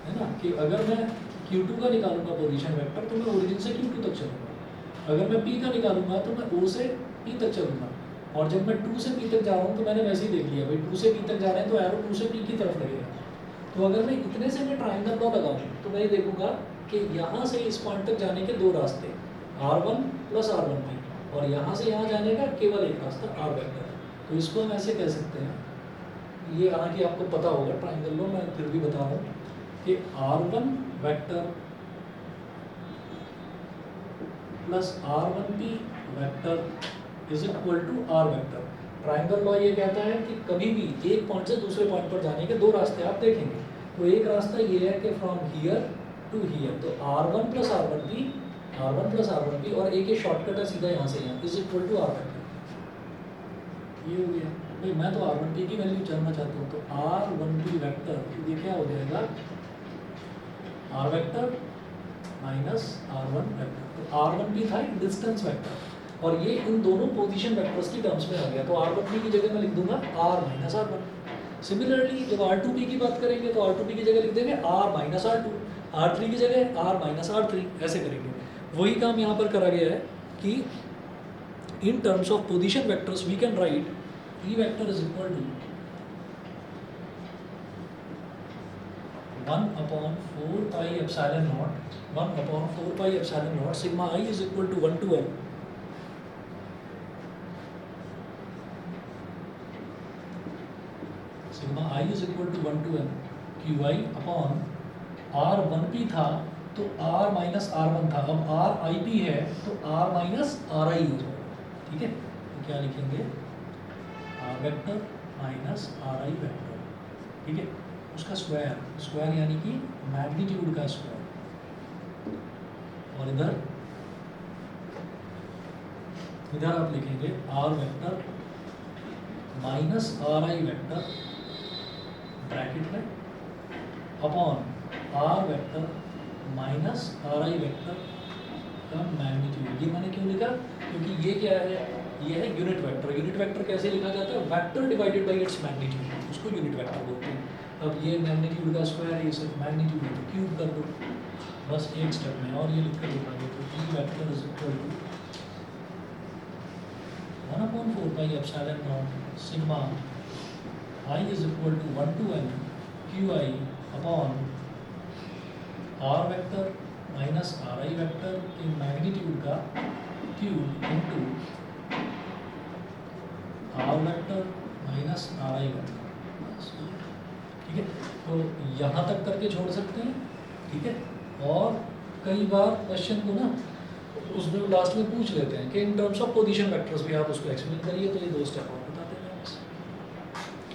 है ना, कि अगर मैं Q2 का निकालूंगा पोजीशन वेक्टर तो मैं ओरिजिन से Q2 तक चलूँगा, अगर मैं P का निकालूंगा तो मैं O से P तक चलूँगा, और जब मैं 2 से P तक जा रहा हूँ तो मैंने वैसे ही देख लिया भाई 2 से P तक जा रहे हैं तो एरो 2 से P की तरफ लगेगा। तो अगर मैं इतने से मैं ट्राइंगल लॉ लगाऊँ तो मैं ये देखूंगा कि यहाँ से इस पॉइंट तक जाने के दो रास्ते, R1 प्लस R1P, और यहाँ से यहाँ जाने का केवल एक रास्ता R वेक्टर। तो इसको हम ऐसे कह सकते हैं, ये हालांकि आपको पता होगा ट्राइंगल लॉ, मैं फिर भी बता रहा हूँ कि R1 vector plus R1P vector is equal to R vector. Triangle law ये कहता है कि कभी भी एक पॉइंट से दूसरे पॉइंट पर जाने के दो रास्ते आप देखेंगे। तो एक रास्ता ये है कि फ्रॉम हियर टू हियर, तो R1 plus R1P, R1 plus R1P, और एक ये शॉर्टकट है सीधा यहाँ से यहाँ, is equal to R vector. ये हो गया भाई, मैं तो R1P की वैल्यू जानना चाहता हूँ, तो R1P वेक्टर ये क्या हो जाएगा, R vector minus R1 vector. तो R1P था एक डिस्टेंस वेक्टर, और ये इन दोनों पोजीशन वेक्टर्स की टर्म्स में आ गया, तो R1P की जगह मैं लिख दूंगा R माइनस R1। सिमिलरली जब R2P की बात करेंगे तो R2P की जगह लिख देंगे R माइनस R2, R3 की जगह R माइनस R3, ऐसे करेंगे। वही काम यहाँ पर करा गया है कि in terms of position vectors we can write E vector is equal to 1/4π/0 sigma I is equal to 1 to L sigma I is equal to 1 to L QI upon R1P था तो R माइनस R1 था, अब RIP है तो R minus RI हो जाएगा, ठीक है। तो क्या लिखेंगे R vector minus RI vector, ठीक है, उसका स्क्वायर, स्क्वायर यानी कि मैग्नीट्यूड का स्क्वायर, और इधर आप लिखेंगे R vector minus RI vector bracket में upon R vector minus RI vector का मैग्नीट्यूड। ये मैंने क्यों लिखा, क्योंकि ये क्या है, ये है यूनिट वेक्टर। यूनिट वेक्टर कैसे लिखा जाता है, vector divided by its magnitude, उसको यूनिट वेक्टर बोलते हैं। अब ये मैग्नीट्यूड का स्क्वायर है, ये सिर्फ मैग्नीट्यूड है, क्यूब कर दो बस एक स्टेप में, और ये लिख कर दिखाओगे तो E vector is equal to 1/4πε0 sigma I is equal to 1 to L QI upon R vector minus RI vector के मैग्नीट्यूड का cube into R vector minus RI vector, ठीक है। तो यहाँ तक करके छोड़ सकते हैं, ठीक है। और कई बार क्वेश्चन को ना उसमें लास्ट में पूछ लेते हैं कि in terms of position vectors भी आप उसको एक्सप्लेन करिए, तो ये दो स्टेप और बताते हैं बस।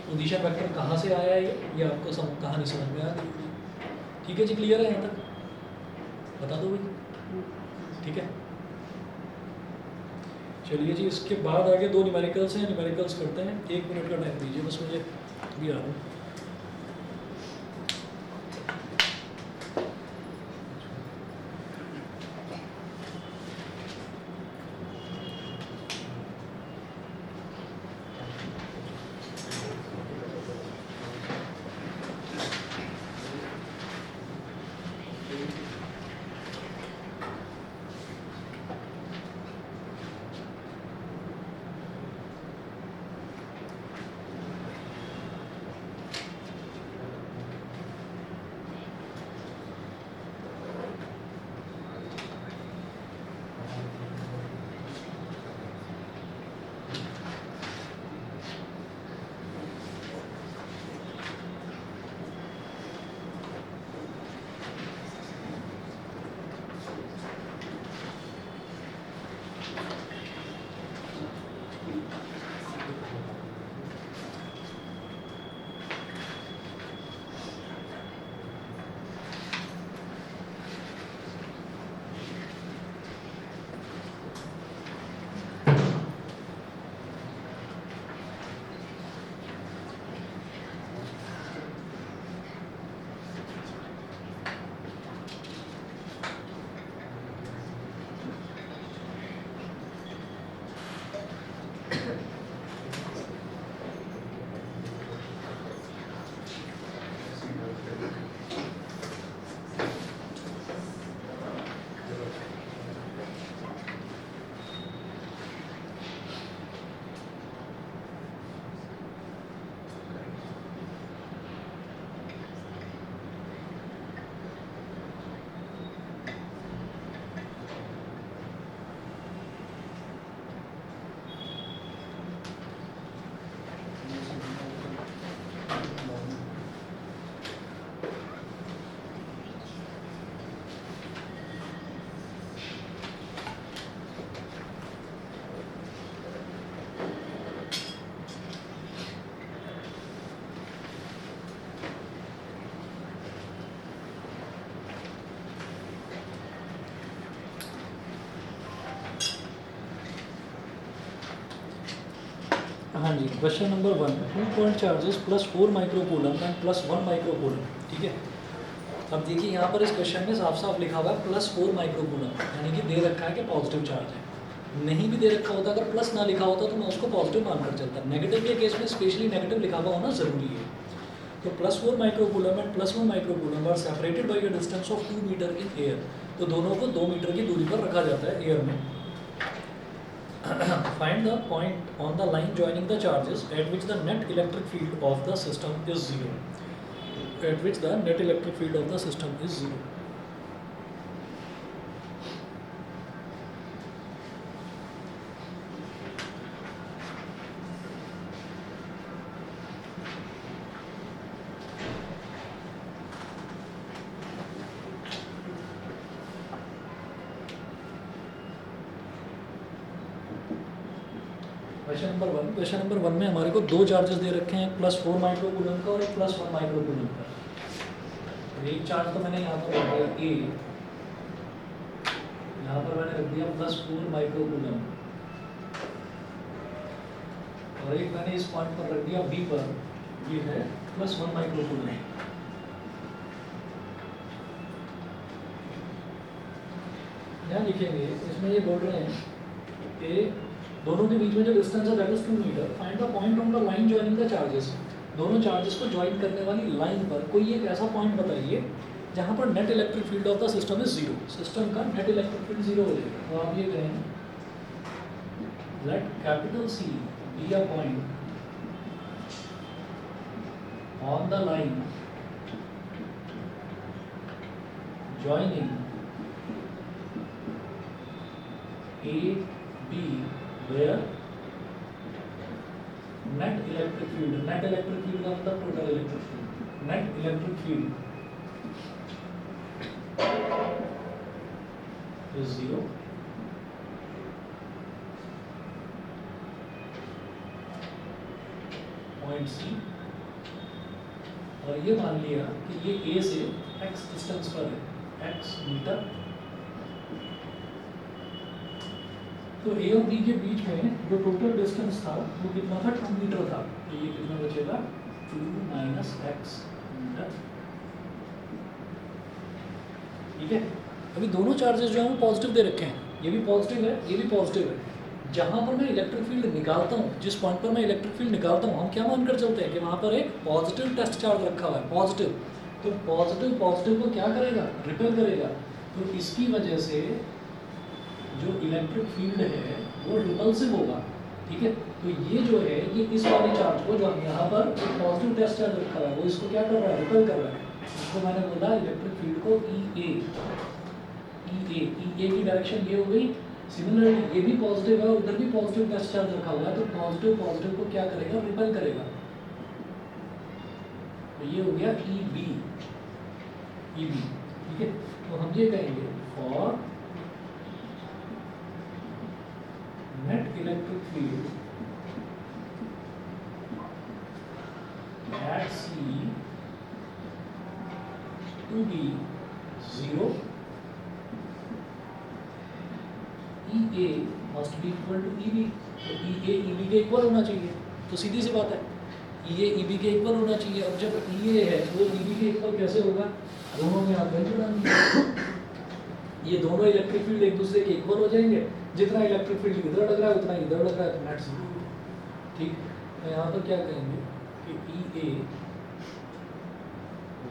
पोजीशन वेक्टर कहाँ से आया है ये आपको कहानी समझ में आ गई, ठीक है जी, क्लियर है यहाँ तक, बता दो भाई, ठीक है। चलिए जी, इसके बाद आगे दो न्यूमेरिकल्स हैं, न्यूमेरिकल्स करते हैं, 1 मिनट का टाइम दीजिए बस मुझे, भी आ रहा हूँ। हाँ जी, question number 1, 2 point charges plus 4 microcoulomb and plus 1 microcoulomb, ठीक है। अब देखिए यहाँ पर इस क्वेश्चन में साफ साफ लिखा हुआ है प्लस 4 माइक्रोकूलम, यानी कि दे रखा है कि पॉजिटिव चार्ज है। नहीं भी दे रखा होता, अगर प्लस ना लिखा होता तो मैं उसको पॉजिटिव मानकर चलता। नेगेटिव के केस में स्पेशली नेगेटिव लिखा हुआ होना ज़रूरी है। तो plus 4 microcoulomb and plus 1 microcoulomb are separated by a distance of 2 metre in air. तो दोनों को 2 मीटर की दूरी पर रखा जाता है एयर में। Find the point on the line joining the charges at which the net electric field of the system is 0. at which the net electric field of the system is 0. Question number one में हमारे को दो charges दे रखे हैं, +4 micro coulomb का और एक +1 micro coulomb का। एक चार्ज तो मैंने यहाँ पर रख दिया ए, यहाँ पर मैंने रख दिया +4 माइक्रो कूलम, और एक मैंने इस पॉइंट पर रख दिया बी पर, ये है +1 माइक्रो कूलम। यहाँ लिखेंगे, इसमें ये बोल रहे हैं कि दोनों के बीच में जो डिस्टेंस है that is 2 metre, find the point on the line joining the charges. दोनों चार्जेस को ज्वाइन करने वाली लाइन पर कोई एक ऐसा पॉइंट बताइए जहाँ पर net electric field of the system is 0, system का नेट इलेक्ट्रिक फील्ड 0 हो जाएगा। तो आप ये कहें let capital C B a point on the line joining A B where net electric field का मतलब total electric field, net electric field is 0, point C, और ये मान लिया कि ये A से x डिस्टेंस पर है, x मीटर। तो ए और बी के बीच में जो टोटल डिस्टेंस था वो कितना था, 2 मीटर था। तो ये कितना बचेगा, 2 माइनस एक्स मीटर। ठीक है, अभी दोनों चार्जेस जो हैं वो पॉजिटिव दे रखे हैं, ये भी पॉजिटिव है, ये भी पॉजिटिव है। जहाँ पर मैं इलेक्ट्रिक फील्ड निकालता हूँ, जिस पॉइंट पर मैं इलेक्ट्रिक फील्ड निकालता हूँ, हम क्या मानकर चलते हैं कि वहाँ पर एक पॉजिटिव टेस्ट चार्ज रखा हुआ है, पॉजिटिव। तो पॉजिटिव को क्या करेगा, रिपेल करेगा। तो इसकी वजह से जो इलेक्ट्रिक फील्ड है वो रिपल्सिव होगा। ठीक है, तो ये जो है ये इस वाले चार्ज को, जो यहाँ पर पॉजिटिव टेस्ट चार्ज रखा है, वो इसको क्या कर रहा है, रिपेल कर रहा है। इसको मैंने बोला इलेक्ट्रिक फील्ड को ई ए की डायरेक्शन ये हो गई। सिमिलरली ये भी पॉजिटिव है और उधर भी पॉजिटिव टेस्ट चार्ज रखा हुआ है, तो पॉजिटिव को क्या करेगा, रिपेल करेगा। तो ये हो गया ई बी। ठीक है, तो हम ये कहेंगे for net electric field at C to be 0, EA must be equal to EB। तो EA EB के इक्वल होना चाहिए, तो सीधी सी बात है, EA EB के इक्वल होना चाहिए। अब जब EA है वो EB के इक्वल कैसे होगा, दोनों में आप वैल्यू डालेंगे, ये दोनों इलेक्ट्रिक फील्ड एक दूसरे के इक्वल हो जाएंगे। जितना इलेक्ट्रिक फील्ड इधर लग रहा है उतना इधर लग रहा है, तो नेट 0। ठीक, तो यहाँ पर क्या कहेंगे कि EA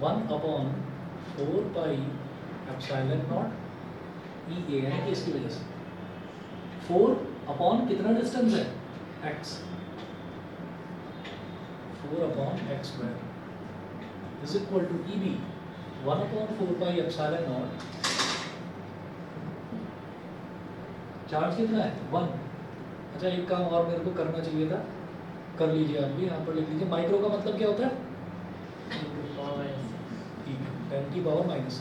1/4 pi epsilon not EA, यानी कि इसकी वजह से 4 अपॉन कितना डिस्टेंस है, x, 4/x² is equal to EB 1/4 pi epsilon naught. Charge कितना है, 1। अच्छा, एक काम और मेरे को करना चाहिए था, कर लीजिए आप भी, यहाँ पर लिख लीजिए। माइक्रो का मतलब क्या होता है, ठीक है, 10⁻⁻6।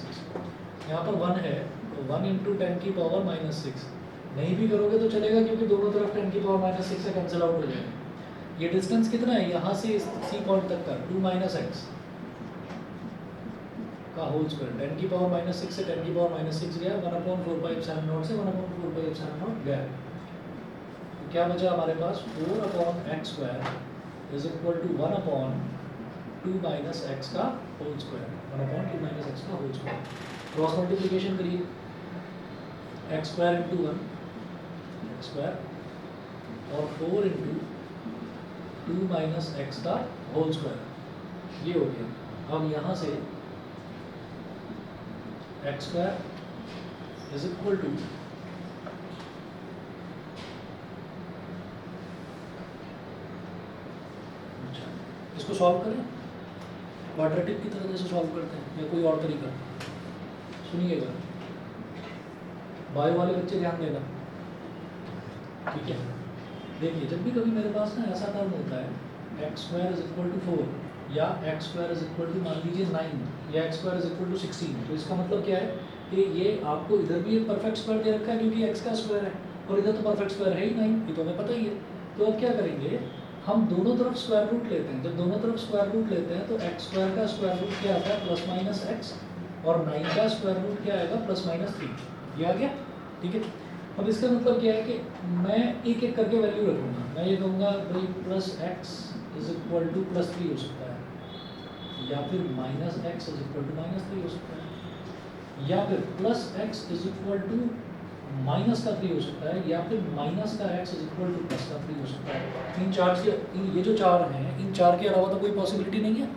यहाँ पर 1 है, तो 1 × 10⁻⁻6। नहीं भी करोगे तो चलेगा, क्योंकि दोनों तरफ 10⁻⁻6 से कैंसिल आउट हो जाएगा। ये डिस्टेंस कितना है यहाँ से सी पॉइंट तक का, 2 - x का होल स्क्वायर। 10⁻⁻6 से 10⁻⁻6 गया, 1/4 पाई एप्सिलॉन नॉट से 1/4 पाई एप्सिलॉन नॉट गया। तो क्या बचा हमारे पास, 4/x² is equal to 1/2 - x का होल स्क्वायर, 1/2 - x का होल स्क्वायर। क्रॉस मल्टीप्लिकेशन करिए, x² × 1 x² और 4 × 2 - x का होल स्क्वायर, ये हो गया। अब यहाँ से x² इज इक्वल टू इसको सॉल्व करें, क्वाड्रेटिक की तरह जैसे सॉल्व करते हैं या कोई और तरीका? सुनिएगा, बायो वाले बच्चे ध्यान देना, ठीक है। देखिए जब भी कभी मेरे पास ना ऐसा टर्म होता है x square is equal to 4 या x square is equal to मान लीजिए 9 या x square is equal to 16, तो इसका मतलब क्या है कि ये आपको इधर भी एक परफेक्ट स्क्वायर दे रखा है क्योंकि एक्स का स्क्वायर है, और इधर तो परफेक्ट स्क्वायर है ही नहीं, ये तो हमें पता ही है। तो अब क्या करेंगे, हम दोनों तरफ स्क्वायर रूट लेते हैं। जब दोनों तरफ स्क्वायर रूट लेते हैं तो एक्स स्क्वायर का स्क्वायर रूट क्या आता है प्लस माइनस एक्स, और 9 का स्क्वायर रूट क्या आएगा प्लस माइनस 3, ये आ गया, ठीक है। अब इसका मतलब क्या है कि मैं एक एक करके वैल्यू रखूँगा। मैं ये कहूँगा भाई plus x is equal to plus 3 हो सकता है, या फिर minus x is equal to minus 3 हो सकता है, या फिर plus x is equal to minus का 3 हो सकता है, या फिर माइनस का x is equal to plus का 3 हो सकता है। इन चार के ये जो चार हैं, इन चार के अलावा तो कोई पॉसिबिलिटी नहीं है,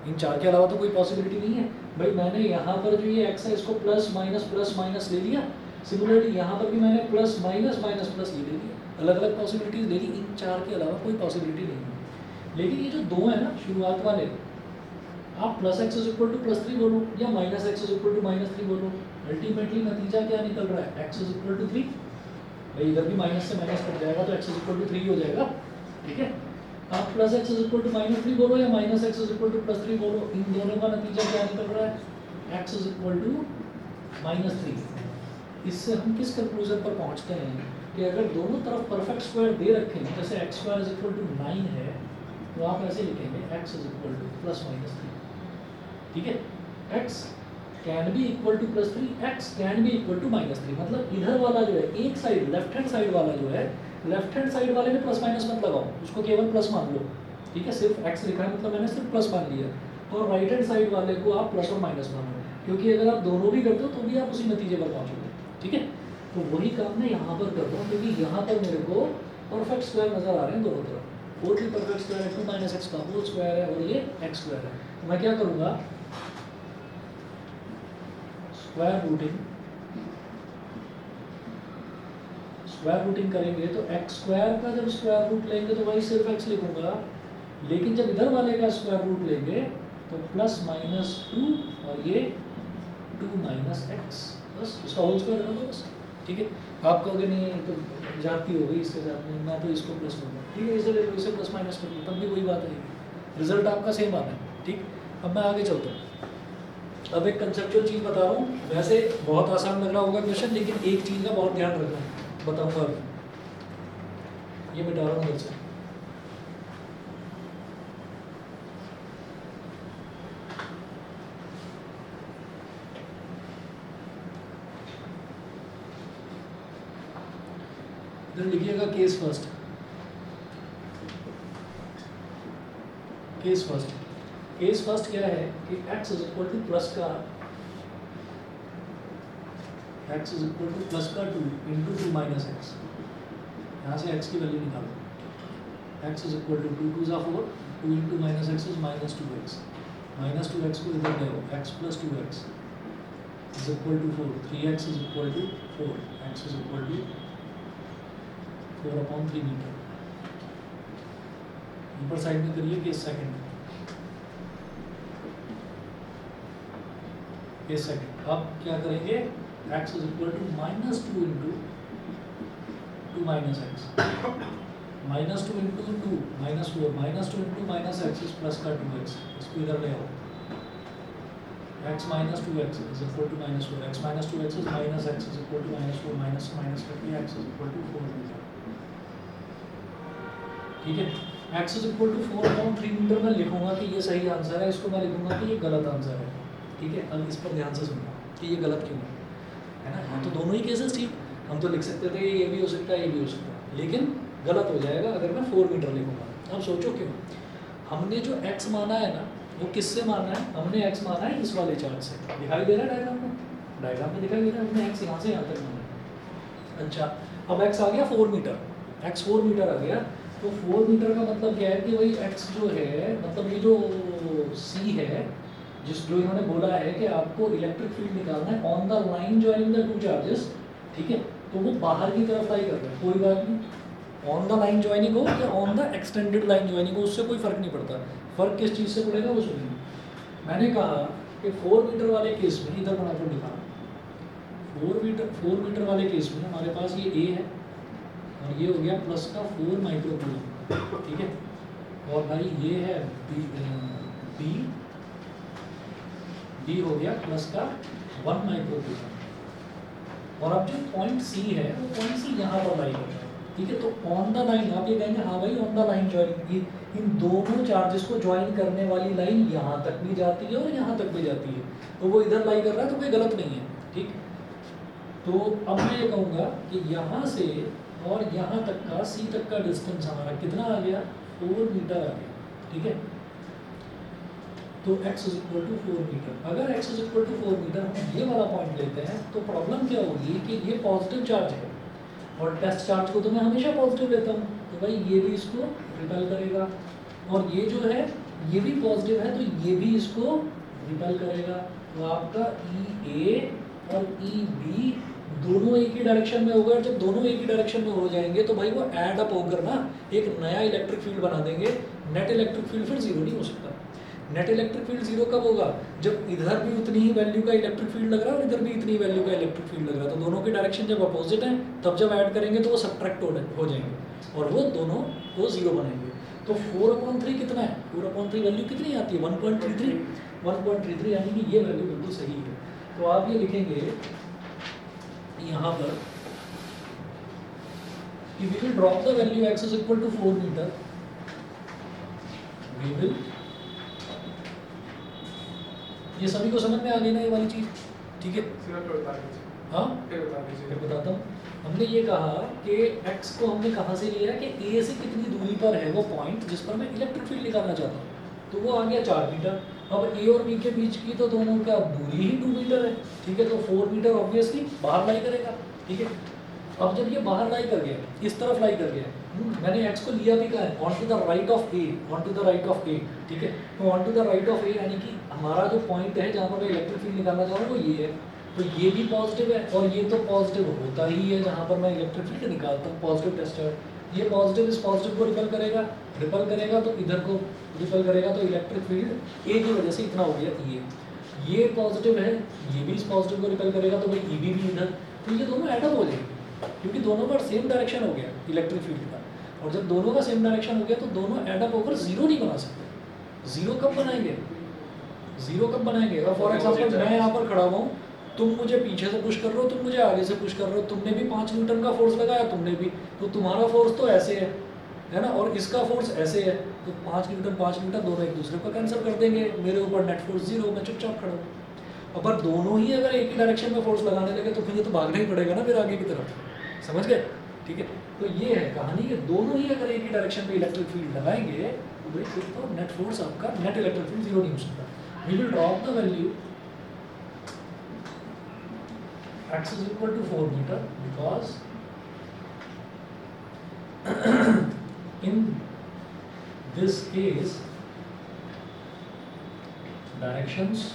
इन चार के अलावा तो कोई पॉसिबिलिटी नहीं है। भाई मैंने यहाँ पर जो ये एक्स है इसको प्लस माइनस ले लिया, सिमिलरली यहाँ पर भी मैंने प्लस माइनस प्लस ये ले लिया, अलग अलग पॉसिबिलिटीज ले ली। इन चार के अलावा कोई पॉसिबिलिटी नहीं है। लेकिन ये जो दो है ना शुरुआत वाले, आप plus x is equal to plus 3 बोलो या minus x is equal to minus 3 बोलो, अल्टीमेटली नतीजा क्या निकल रहा है, एक्स इज इक्वल टू 3। भाई इधर भी माइनस से माइनस कट जाएगा तो एक्स इज इक्वल टू 3 हो जाएगा, ठीक है। आप plus x is equal to minus 3 बोलो या minus x is equal to plus 3 बोलो, इन दोनों का नतीजा क्या निकल रहा है, x is equal to minus 3। इससे हम किस कंक्लूजन पर पहुंचते हैं कि अगर दोनों तरफ परफेक्ट स्क्वायर दे रखे हैं, जैसे x square is equal to 9 है, तो आप ऐसे लिखेंगे x is equal to plus minus 3, ठीक है। X can be equal to plus 3, x can be equal to minus 3। मतलब इधर वाला जो है, एक साइड लेफ्ट हैंड साइड वाला जो है, लेफ्ट हैंड साइड वाले में प्लस माइनस मत लगाओ, उसको केवल प्लस मान लो, ठीक है। सिर्फ एक्स लिखा है मतलब मैंने सिर्फ प्लस मान लिया, और राइट हैंड साइड वाले को आप प्लस और माइनस मान लो, क्योंकि अगर आप दोनों भी करते हो तो भी आप उसी नतीजे पर पहुँचोगे, ठीक है। तो वही काम मैं यहाँ पर कर रहा हूँ, क्योंकि यहाँ पर मेरे को परफेक्ट स्क्वायर नजर आ रहे हैं दोनों तरफ, फोर्थ भी परफेक्ट स्क्वायर है, 2 माइनस एक्स का होल स्क्वायर है, और ये एक्स स्क्वायर है। तो मैं क्या करूँगा, स्क्वायर रूटिंग करेंगे तो एक्स स्क्वायर का जब स्क्वायर रूट लेंगे तो वही सिर्फ एक्स लिखूंगा, लेकिन जब इधर वाले का स्क्वायर रूट लेंगे तो प्लस माइनस 2 और ये 2 माइनस एक्स, बस इसका होल स्क्वायर होगा बस, ठीक है। आप कहोगे नहीं तो जाती हो गई इसके साथ में, मैं तो इसको प्लस लूँगा, ठीक है, इसे ले लो, इसे प्लस माइनस कर लो, तब भी वही बात आएगी, रिजल्ट आपका सेम आना है, ठीक। अब मैं आगे चलता हूँ। अब एक कंसेप्चुअल चीज़ बता रहा हूँ, वैसे बहुत आसान लग रहा होगा क्वेश्चन, लेकिन एक चीज़ का बहुत ध्यान रखना, बताऊँगा अभी, ये मिटा रहा हूँ मेरे से। इधर लिखिएगा केस फर्स्ट, केस फर्स्ट क्या है कि x is equal to plus का x is equal to plus का 2 इंटू 2 माइनस एक्स, यहाँ से x की वैल्यू निकालो, x is equal to 2 2 4, 2 into minus x is minus 2x, minus 2x को इधर ले आओ, x plus 2x is equal to 4, 3x is equal to 4, x is equal to 4/3 metre. ऊपर side में करिए केस सेकंड, केस सेकंड। अब क्या करेंगे, x is equal to minus 2 into 2 minus x, minus 2 into 2 minus 4, minus 2 into minus x is plus का 2x, इसको इधर ले आओ, x minus 2x is equal to minus 4, x minus 2x is minus x is equal to minus 4, minus minus करके x is equal to 4 metre, ठीक है। x is equal to 4/3 metre मैं लिखूंगा कि ये सही आंसर है, इसको मैं लिखूंगा कि ये गलत आंसर है, ठीक है। अब इस पर ध्यान से सुनना कि ये गलत क्यों है ना। हम तो दोनों ही केसेस ठीक, हम तो लिख सकते थे ये भी हो सकता है ये भी हो सकता है, लेकिन गलत हो जाएगा अगर मैं 4 मीटर लिखूंगा। अब सोचो क्यों, हमने जो x माना है ना वो किससे माना है, हमने x माना है इस वाले चार्ट से, दिखाई दे रहा है डायग्राम में दिखाई दे रहा है, हमने x यहाँ से यहाँ तक माना है। अच्छा अब x आ गया 4 मीटर, x 4 मीटर आ गया, तो 4 मीटर का मतलब क्या है कि वही x जो है, मतलब ये जो c है, जो इन्होंने बोला है कि आपको इलेक्ट्रिक फील्ड निकालना है on the line joining the 2 charges, ठीक है। तो वो बाहर की तरफ लाई कर रहा है, कोई बात नहीं, ऑन द लाइन ज्वाइनिंग हो या on the extended line joining हो, उससे कोई फर्क नहीं पड़ता। फर्क किस चीज़ से पड़ेगा वो सुनिए। मैंने कहा कि 4 मीटर वाले केस में, इधर बना कर दिखा, 4 मीटर वाले केस में हमारे पास ये ए है और ये हो गया प्लस का 4 माइक्रो कूलम, ठीक है। और भाई ये है बी हो गया प्लस का 1 माइक्रो कूलम। और अब जो पॉइंट सी है वो पॉइंट सी यहाँ पर लाई करता है, ठीक है। तो ऑन द लाइन आप ये कहेंगे हाँ भाई ऑन द लाइन ज्वाइन, इन दोनों चार्जेस को ज्वाइन करने वाली लाइन यहाँ तक भी जाती है और यहाँ तक भी जाती है, तो वो इधर लाई कर रहा है तो कोई गलत नहीं है, ठीक। तो अब मैं ये कहूँगा कि यहाँ से और यहाँ तक का सी तक का डिस्टेंस हमारा कितना आ गया, 4 मीटर आ गया, ठीक है। तो x is equal to 4 metre. अगर x is equal to 4 metre हम ये वाला पॉइंट लेते हैं तो प्रॉब्लम क्या होगी कि ये पॉजिटिव चार्ज है और टेस्ट चार्ज को तो मैं हमेशा पॉजिटिव लेता हूँ, तो भाई ये भी इसको रिपेल करेगा, और ये जो है ये भी पॉजिटिव है तो ये भी इसको रिपेल करेगा। तो आपका ई ए और ई बी दोनों एक ही डायरेक्शन में होगा, और जब दोनों एक ही डायरेक्शन में हो जाएंगे तो भाई वो ऐड अप होकर ना एक नया इलेक्ट्रिक फील्ड बना देंगे। नेट इलेक्ट्रिक फील्ड फिर जीरो नहीं हो सकता। नेट इलेक्ट्रिक फील्ड जीरो कब होगा, जब इधर भी उतनी ही वैल्यू का इलेक्ट्रिक फील्ड लग रहा है और इधर भी इतनी वैल्यू का इलेक्ट्रिक फील्ड लग रहा है, तो दोनों के डायरेक्शन जब अपोजिट हैं तब जब ऐड करेंगे तो वो सब्ट्रैक्ट हो जाएंगे और वो दोनों को जीरो बनाएंगे। तो 4/3 कितना है, 4/3 वैल्यू कितनी आती है, 1.33 यानी कि ये वैल्यू बिल्कुल सही है। तो आप ये लिखेंगे यहाँ पर कि we will drop the value x is equal to 4 meter, we will, ये सभी को समझ में आ गई ना ये वाली चीज, ठीक है। हाँ फिर बताता हूँ। हमने ये कहा कि x को हमने कहाँ से लिया कि a से कितनी दूरी पर है वो पॉइंट जिस पर मैं इलेक्ट्रिक फील्ड निकालना चाहता हूँ, तो वो आ गया 4 मीटर। अब a और b के बीच की तो दोनों का दूरी ही 2 मीटर है, ठीक है। तो 4 मीटर ऑब्वियसली बाहर लाई करेगा, ठीक है। अब जब ये बाहर लाई कर गया, इस तरफ लाई कर गया, मैंने x को लिया भी कहा है on to the right of a, on to the right of a, ठीक है। तो on to the right of a यानी कि हमारा जो पॉइंट है जहाँ पर मैं इलेक्ट्रिक फील्ड निकालना चाह रहा हूँ वो ये है, तो ये भी पॉजिटिव है और ये तो पॉजिटिव होता ही है जहाँ पर मैं इलेक्ट्रिक फील्ड निकालता हूँ, पॉजिटिव टेस्ट चार्ज। ये पॉजिटिव इस पॉजिटिव को रिपेल करेगा तो इधर को रिपेल करेगा, तो इलेक्ट्रिक फील्ड ए की वजह से इतना हो गया ये पॉजिटिव है, ये भी इस पॉजिटिव को रिपेल करेगा तो भाई ई भी इधर, तो ये दोनों एडअप हो जाएंगे क्योंकि दोनों का सेम डायरेक्शन हो गया इलेक्ट्रिक फील्ड का, और जब दोनों का सेम डायरेक्शन हो गया तो दोनों एडअप होकर जीरो नहीं बना सकते। जीरो कब बनाएंगे, और फॉर एग्जाम्पल मैं यहाँ पर खड़ा हुआ हूँ, तुम मुझे पीछे से पुश कर रहे हो, तुम मुझे आगे से पुश कर रहे हो, तुमने भी 5 न्यूटन का फोर्स लगाया, तुमने भी, तो तुम्हारा फोर्स तो ऐसे है ना, और इसका फोर्स ऐसे है, तो 5 न्यूटन दोनों एक दूसरे को कैंसिल कर देंगे, मेरे ऊपर नेट फोर्स 0, मैं चुपचाप खड़ा हूँ। और पर दोनों ही अगर एक ही डायरेक्शन में फोर्स लगाने लगे तो फिर ये तो भागना ही पड़ेगा ना फिर आगे की तरफ, समझ गए, ठीक है। तो ये है कहानी कि दोनों ही अगर एक ही डायरेक्शन में इलेक्ट्रिक फील्ड लगाएंगे तो भाई फिर तो नेट फोर्स आपका, नेट इलेक्ट्रिक फील्ड 0 नहीं हो सकता। We will drop the value x is equal to 4 meter because in this case directions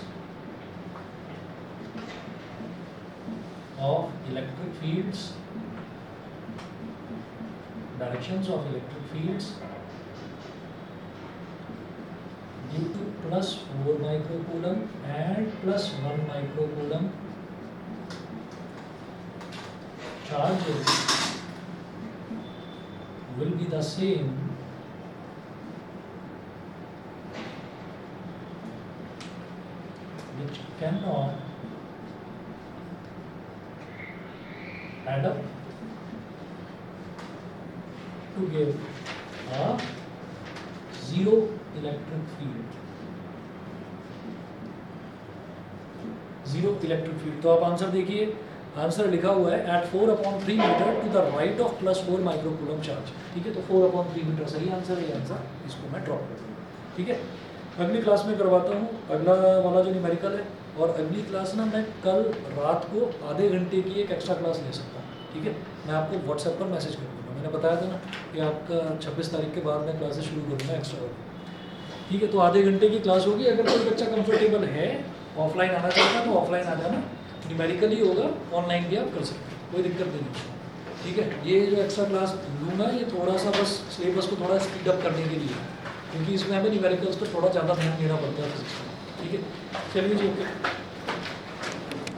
of electric fields due to plus 4 microcoulomb and plus 1 microcoulomb charges will be the same which cannot add up to give a zero electric field. Zero electric field। तो आप answer देखिए, answer लिखा हुआ है at 4/3 metre to the right of plus 4 microcoulomb charge, ठीक है। तो 4/3 metre सही आंसर है, ये आंसर, इसको मैं ड्रॉप कर दूँगा, ठीक है। अगली क्लास में करवाता हूँ अगला वाला जो न्यूमेरिकल है, और अगली क्लास ना मैं कल रात को आधे घंटे की एक एक्स्ट्रा क्लास ले सकता हूँ, ठीक है। मैं आपको व्हाट्सएप पर मैसेज कर दूँगा, मैंने बताया था ना कि आपका 26 तारीख के बाद मैं क्लासेस शुरू करूँगा एक्स्ट्रा वाली, ठीक है। तो आधे घंटे की क्लास होगी। अगर कोई बच्चा कंफर्टेबल है ऑफलाइन आना चाहता तो ऑफलाइन आ जाना, न्यूमेरिकली होगा, ऑनलाइन भी आप कर सकते हैं, कोई दिक्कत नहीं, ठीक है। ये जो एक्स्ट्रा क्लास लूँगा ये थोड़ा सा बस सिलेबस को थोड़ा स्पीड अप करने के लिए, क्योंकि इसमें हमें न्यूमेरिकल्स पर थोड़ा ज़्यादा ध्यान देना पड़ता है फिजिक्स में। ठीक है, चलिए जी, ओके।